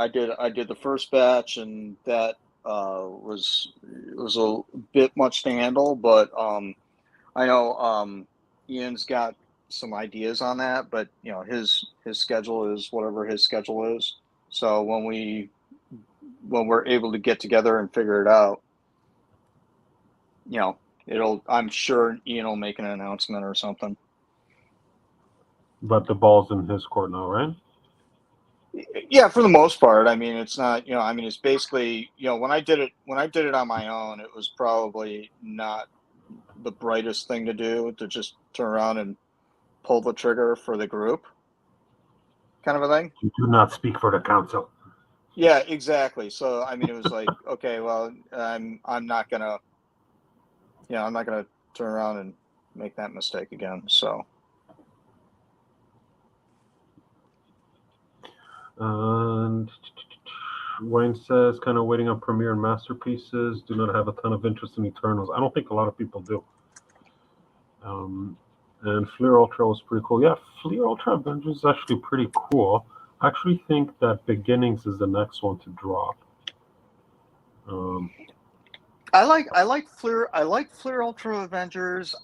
did the first batch, and that was a bit much to handle, but I know Ian's got some ideas on that, but his schedule is whatever his schedule is. So when we're able to get together and figure it out, I'm sure Ian will make an announcement or something. But the ball's in his court now, right? Yeah, for the most part. I mean, it's not, it's basically, when I did it on my own, it was probably not the brightest thing to do, to just turn around and pull the trigger for the group, kind of a thing. You do not speak for the council. Yeah, exactly. So, I mean, it was like, okay, well, I'm not gonna turn around and make that mistake again. So, And Wayne says, kind of waiting on Premiere and Masterpieces. Do not have a ton of interest in Eternals. I don't think a lot of people do. And Fleer Ultra was pretty cool. Yeah, Fleer Ultra Avengers is actually pretty cool. I actually think that Beginnings is the next one to drop. I like Fleer Ultra Avengers,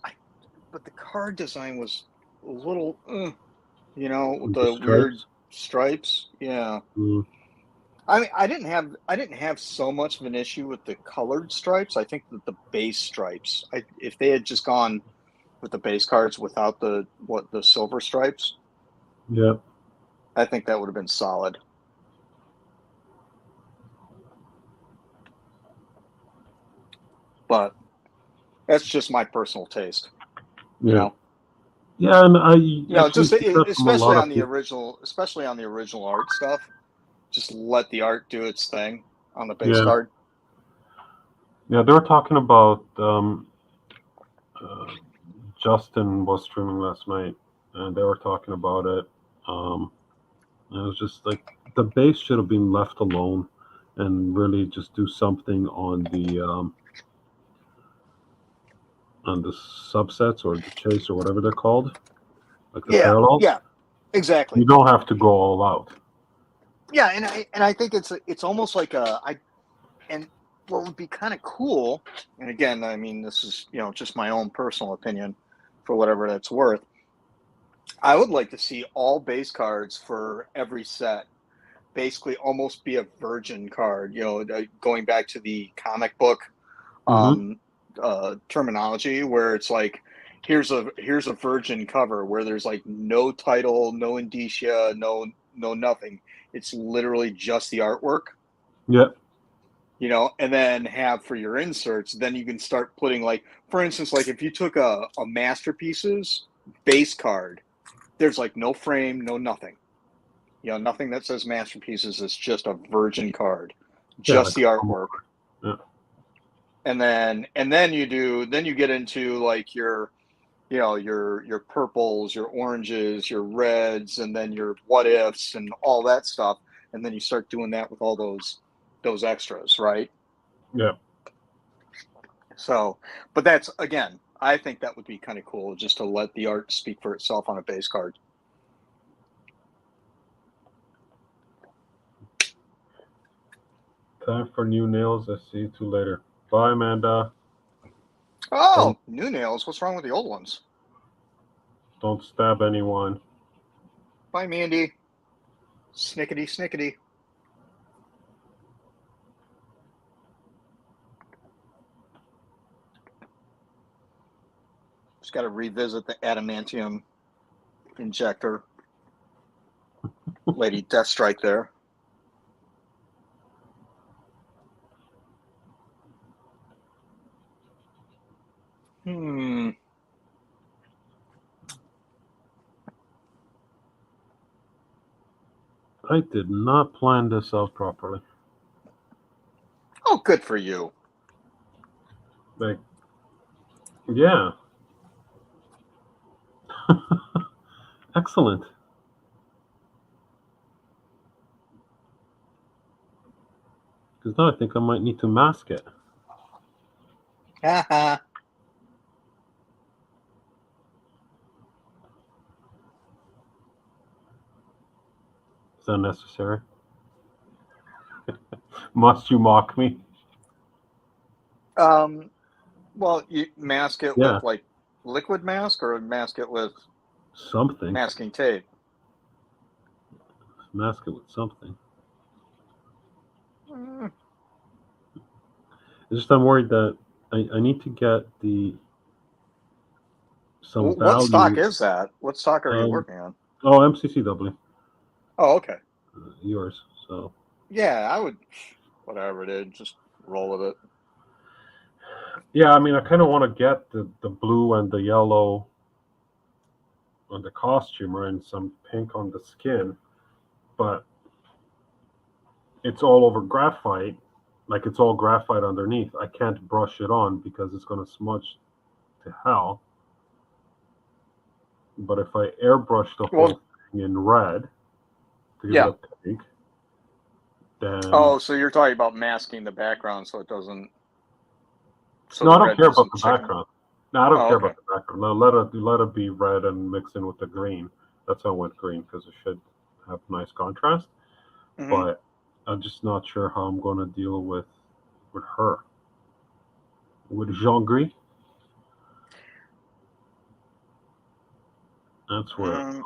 but the card design was a little, with the weird stripes. Yeah. Mm. I mean, I didn't have so much of an issue with the colored stripes. I think that the base stripes, if they had just gone with the base cards without the silver stripes, Yeah. I think that would have been solid. But that's just my personal taste. Yeah. Yeah, and I just especially on the original art stuff. Just let the art do its thing on the base card. Yeah, they were talking about Justin was streaming last night, and they were talking about it. It was just like the base should have been left alone, and really just do something on the subsets or the chase or whatever they're called, like the parallels. Yeah, exactly. You don't have to go all out. Yeah, and I think it's almost like what would be kind of cool, and again, I mean, this is just my own personal opinion, for whatever that's worth. I would like to see all base cards for every set basically almost be a virgin card. Going back to the comic book terminology, where it's like, here's a virgin cover where there's like no title, no indicia, no nothing. It's literally just the artwork. Yeah. And then have for your inserts, then you can start putting, like, for instance, like if you took a Masterpieces base card, there's like no frame, no nothing. Nothing that says Masterpieces. It's just a virgin card, just the artwork. Yeah. And then you get into like your purples, your oranges, your reds, and then your what ifs and all that stuff. And then you start doing that with all those extras, right? Yeah. So, but that's, again, I think that would be kind of cool just to let the art speak for itself on a base card. Time for new nails. I see you two later. Bye, Amanda. Oh, new nails. What's wrong with the old ones? Don't stab anyone. Bye, Mandy. Snickety, snickety. Just got to revisit the adamantium injector. Lady Deathstrike there. I did not plan this out properly. Oh, good for you. Like, yeah. Excellent. Because now I think I might need to mask it. Haha. Is that necessary? Must you mock me? Well, you mask it Yeah. with like liquid mask or mask it with Something. masking tape? Mask it with something. It's just I'm worried that I need to get some value. What stock is that? What stock are you working on? Oh, MCCW. Oh, okay. Yours. So. Yeah, I would. Whatever it is, just roll with it. Yeah, I mean, I kind of want to get the blue and the yellow on the costume and some pink on the skin, but it's all over graphite. Like, it's all graphite underneath. I can't brush it on because it's going to smudge to hell. But if I airbrush the whole thing in red to give it a pink, then... Oh, so you're talking about masking the background so it doesn't... So no, I don't care about the background. No, I don't care about the background. No, let it be red and mix in with the green. That's how I went green, because it should have nice contrast. Mm-hmm. But I'm just not sure how I'm going to deal with her. With Jean-Gris. That's where...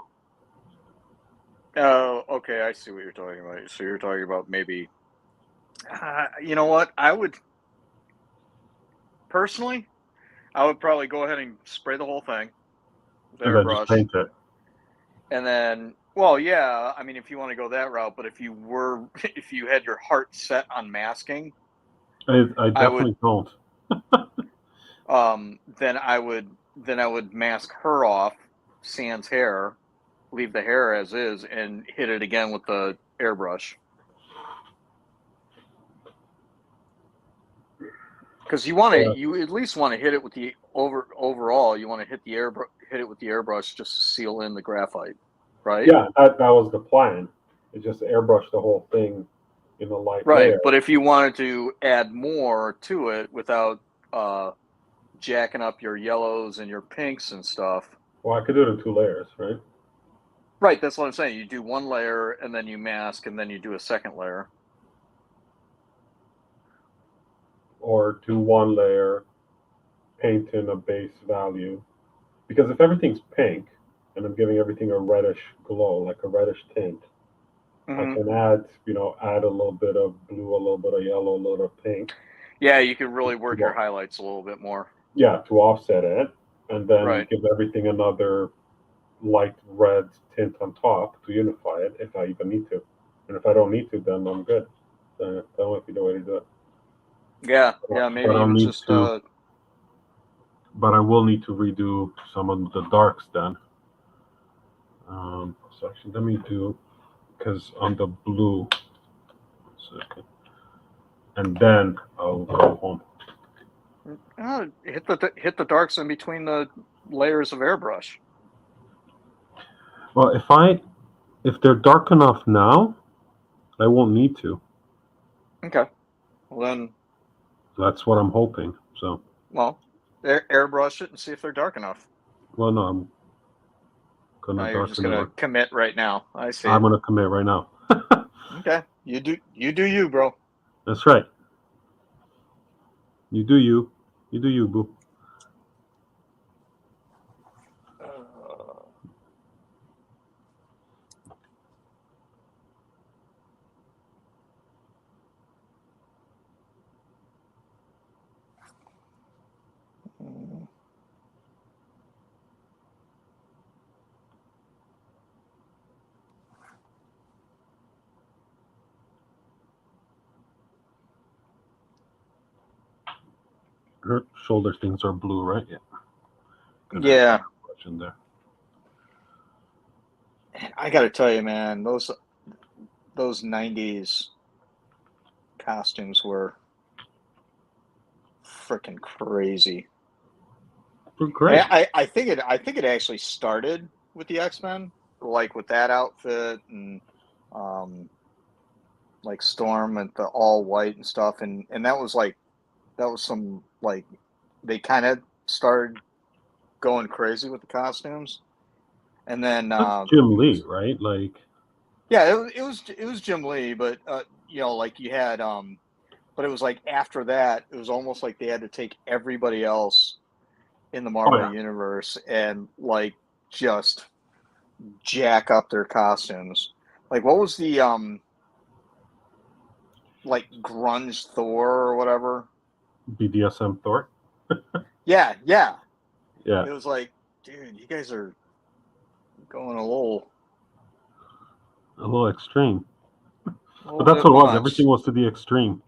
Oh, okay. I see what you're talking about. So you're talking about maybe... you know what? I would... Personally, I would probably go ahead and spray the whole thing. And then just paint it. And then, well, yeah, I mean, if you want to go that route, but if you had your heart set on masking... I definitely don't. Then I would mask her off, sans hair, leave the hair as is, and hit it again with the airbrush. Because you at least want to hit it with the overall. You want to hit it with the airbrush just to seal in the graphite, right? Yeah, that was the plan. It just airbrush the whole thing in a light layer. But if you wanted to add more to it without jacking up your yellows and your pinks and stuff. Well, I could do it in 2 layers, right? Right, that's what I'm saying. You do 1 layer and then you mask and then you do a second layer. Or do 1 layer, paint in a base value. Because if everything's pink and I'm giving everything a reddish glow, like a reddish tint, I can add a little bit of blue, a little bit of yellow, a little of pink. Yeah, you can really work your highlights a little bit more. Yeah, to offset it, and then give everything another light red tint on top to unify it, if I even need to. And if I don't need to, then I'm good. That might be the way to do it. Yeah, maybe even just... But I will need to redo some of the darks then. So actually, let me do... Because on the blue... And then I'll go home. Hit the darks in between the layers of airbrush. Well, if they're dark enough now, I won't need to. Okay. Well then, That's what I'm hoping. So, Well, airbrush it and see if they're dark enough. well, no, I'm No, gonna you're just darken it. gonna commit right now. I see. I'm gonna commit right now. Okay, you do you, bro. That's right. You do you. You do you, boo. Uh, mm, Her shoulder things are blue, right? Yeah. Gonna have yeah, brush in there. I got to tell you, man, those '90s costumes were freaking crazy. They're great. I think it actually started with the X-Men, like with that outfit and um like Storm and the all white and stuff, and that was like that was some like they kind of started going crazy with the costumes, and then That's Jim Lee, right? Like, yeah, it was Jim Lee, but you know, like you had but it was like after that, it was almost like they had to take everybody else in the oh Marvel yeah. universe and like just jack up their costumes. Like what was the like grunge Thor or whatever? BDSM Thor. Yeah, yeah. Yeah. It was like, dude, you guys are going A little extreme. a But little that's bit what it was. Everything much. was to the extreme.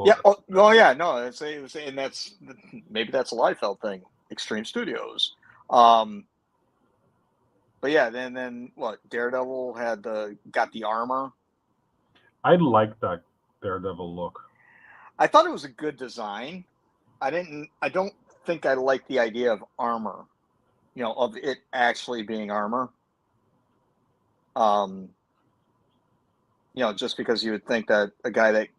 Yeah. Well, Oh, well, yeah. No, it was, and that's maybe that's a Liefeld thing. Extreme Studios. Um, but yeah, then what? Daredevil had the got the armor. I like that Daredevil look. I thought it was a good design. I didn't. I don't think I like the idea of armor. You know, of it actually being armor. Um, you know, just because you would think that a guy that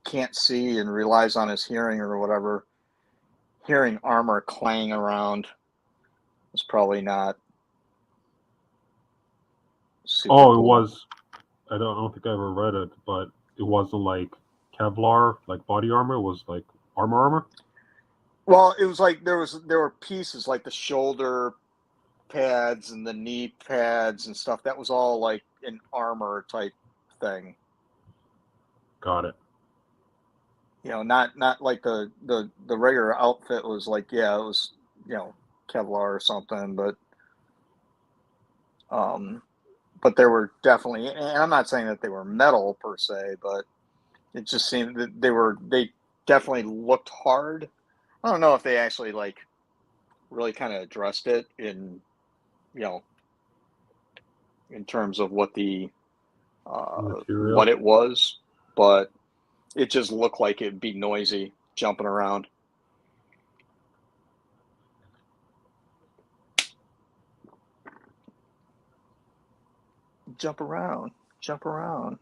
can't see and relies on his hearing or whatever, hearing armor clang around is probably not super Oh, it cool. was. I don't think I ever read it, but it wasn't like Kevlar, like body armor. It was like armor. Well, it was like there were pieces like the shoulder pads and the knee pads and stuff. That was all like an armor type thing. Got it. You know, not like the regular outfit was like yeah, it was you know Kevlar or something, um, but there were definitely, and I'm not saying that they were metal per se, but it just seemed that they definitely looked hard. I don't know if they actually like really kind of addressed it in you know in terms of what Material. it was, but it just looked like it'd be noisy jumping around. Jump around, jump around.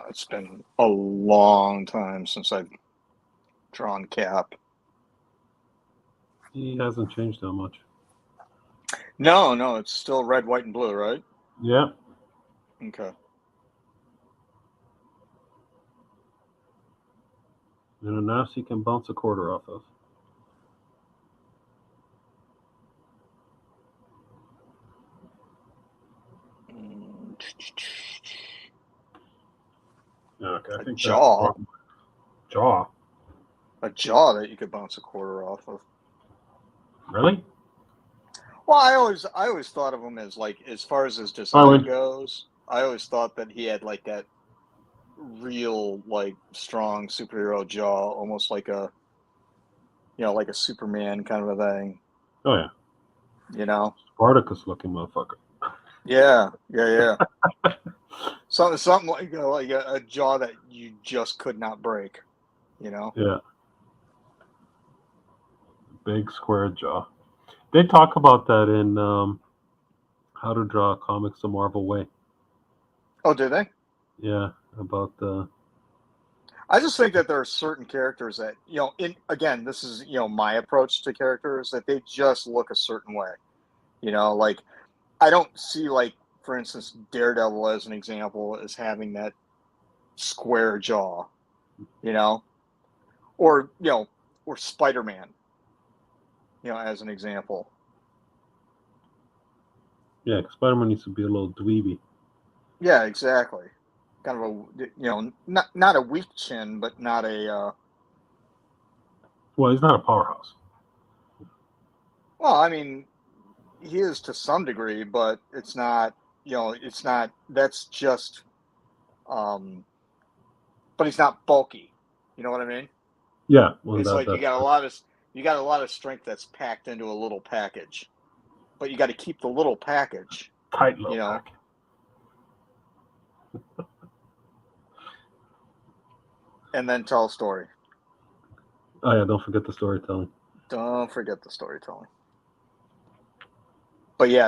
It's been a long time since I've drawn Cap. He hasn't changed that much. No, no, it's still red, white, and blue, right? Yeah. Okay. And a nasty can bounce a quarter off of. Mm, Yeah, okay, I A think that's jaw, probably jaw. a jaw that you could bounce a quarter off of. Really? Well, I always thought of him as like, as far as his I design win. goes, I always thought that he had like that real, like, strong superhero jaw, almost like like a Superman kind of a thing, Oh yeah. you know? Spartacus-looking motherfucker. Yeah. Something like a jaw that you just could not break. Yeah, big square jaw. They talk about that in How to Draw Comics the Marvel Way. Oh, did they? Yeah, about the. I just think that there are certain characters that, again, this is, my approach to characters, that they just look a certain way. Like, I don't see, like, for instance, Daredevil as an example as having that square jaw, or, or Spider-Man, as an example. Yeah, Spider-Man needs to be a little dweeby. Yeah, exactly. Kind of not a weak chin, but not a, Well, he's not a powerhouse. well, I mean, he is to some degree, but it's not, that's just, but he's not bulky. You know what I mean? Yeah, well, It's like you that's got a lot of strength that's packed into a little package, but you got to keep the little package, tight little pack. and then tell a story. Oh yeah, don't forget the storytelling. Don't forget the storytelling. But yeah,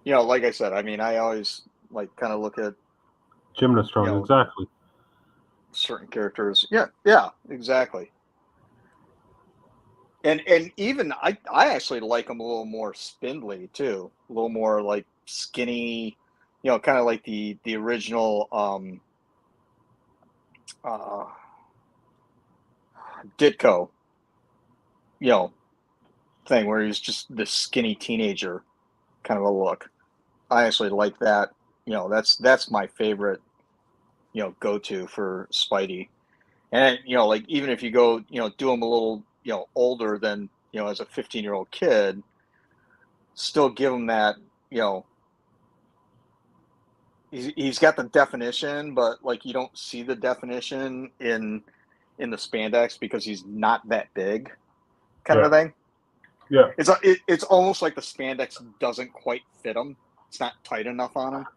like I said, I mean, I always like kind of look at Gymnastron, exactly. certain characters. Yeah, exactly. And even I actually like them a little more spindly too, a little more like skinny, kind of like the original uh, Ditko, thing where he's just this skinny teenager kind of a look. I actually like that. That's my favorite, go-to for Spidey. And like even if you go, do him a little, older than, as a 15-year-old kid, still give him that, he's got the definition, but like you don't see the definition in the spandex because he's not that big, kind of a thing. Yeah. It's almost like the spandex doesn't quite fit him. It's not tight enough on him.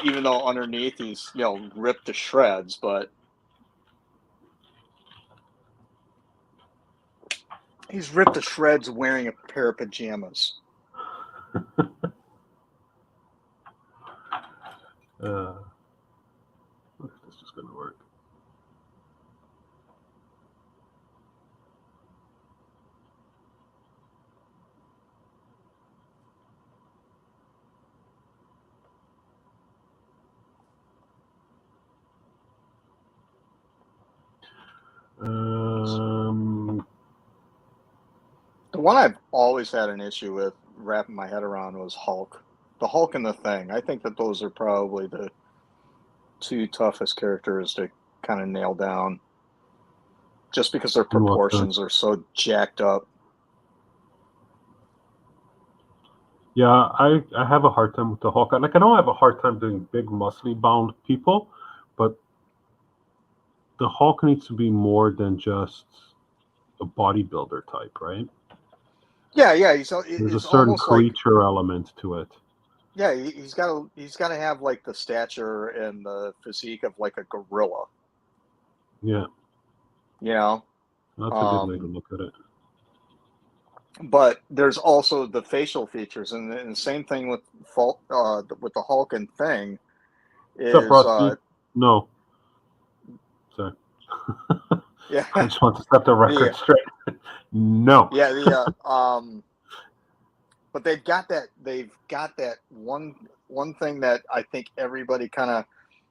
Even though underneath he's ripped to shreds, but he's ripped to shreds wearing a pair of pajamas. If this is going to work. The one I've always had an issue with wrapping my head around was Hulk. The Hulk and the Thing. I think that those are probably the two toughest characters to kind of nail down, just because their proportions are so jacked up. Yeah, I have a hard time with the Hulk. Like, I don't have a hard time doing big, muscly bound people, but the Hulk needs to be more than just a bodybuilder type, right? Yeah. There's a certain creature element to it. Yeah, he's got to have like the stature and the physique of like a gorilla. Yeah. That's a good way to look at it. But there's also the facial features, and the same thing with the Hulk and Thing. No. Sorry. Yeah. I just want to set the record straight. No. Yeah. But they've got that one thing that I think everybody kind of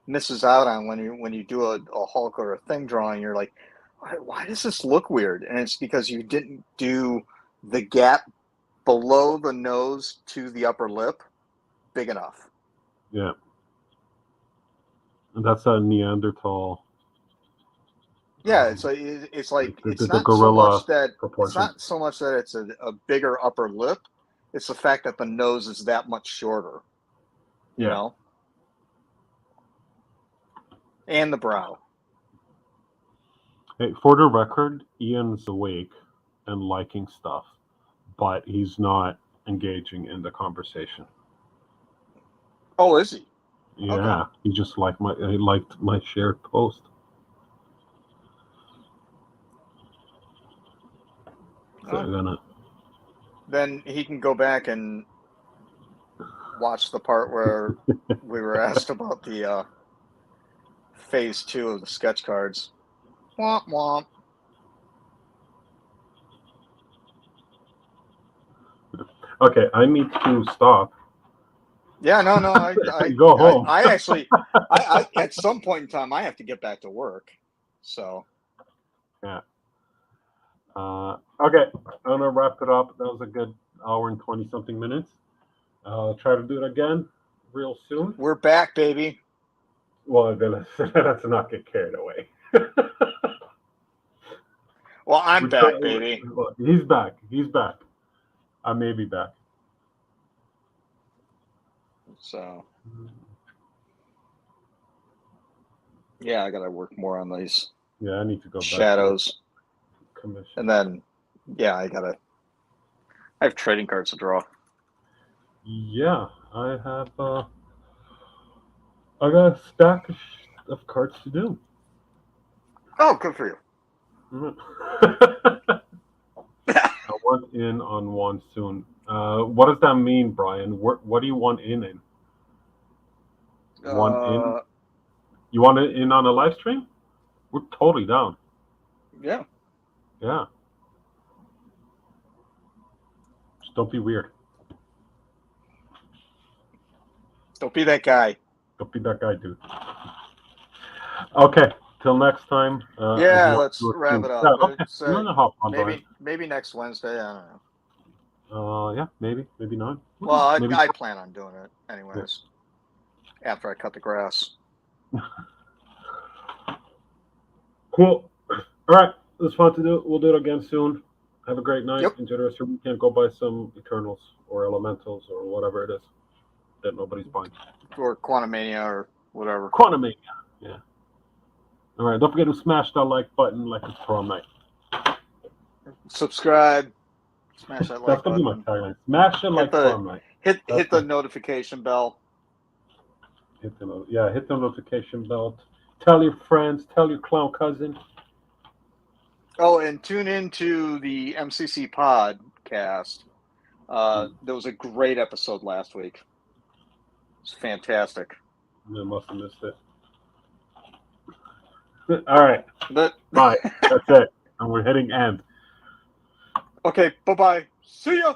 misses out on when you do a Hulk or a Thing drawing. You're like, why does this look weird? And it's because you didn't do the gap below the nose to the upper lip big enough. Yeah. And that's a Neanderthal. Yeah, it's like it's not gorilla it's not so much that it's a bigger upper lip. It's the fact that the nose is that much shorter. You know? And the brow. Hey, for the record, Ian's awake and liking stuff. but he's not engaging in the conversation. Oh, is he? Yeah, Okay. he just liked my shared post. So I'm gonna. Then he can go back and watch the part where we were asked about the phase 2 of the sketch cards. Womp womp. Okay, I need to stop. Yeah, no. Go home. I actually, I at some point in time, I have to get back to work. So. Yeah. Okay, I'm gonna wrap it up. That was a good hour and 20-something minutes. I'll try to do it again real soon. We're back, baby. Well, then let's not get carried away. Well, I'm back, baby. He's back. He's back. I may be back. So. Yeah, I gotta work more on these. Yeah, I need to go back. Shadows. Commission. And then, yeah, I have trading cards to draw. Yeah, I got a stack of cards to do. Oh, good for you. I want in on one soon. What does that mean, Brian? What do you want in? One in? You want it in on a live stream? We're totally down. Yeah. Yeah. Just don't be weird. Don't be that guy. Don't be that guy, dude. Okay. Till next time. Yeah, let's wrap it up. Yeah, okay. Hop on, maybe next Wednesday. I don't know. Yeah, maybe not. Well, I plan on doing it anyways. Yeah. After I cut the grass. Cool. All right. It was fun to do. We'll do it again soon. Have a great night. Yep. Enjoy the rest of your weekend. Go buy some Eternals or Elementals or whatever it is that nobody's buying. Or Quantumania or whatever. Quantumania. Yeah. All right. Don't forget to smash that like button like it's prom night. Subscribe. Smash that like That's button. going to be my tagline. Smash it like prom night. Hit the notification bell. Hit the notification bell. Tell your friends. Tell your clown cousin. Oh, and tune into the MCC podcast. There was a great episode last week. It's fantastic. I must have missed it. All right. Bye. That's it. And we're hitting end. Okay. Bye-bye. See ya.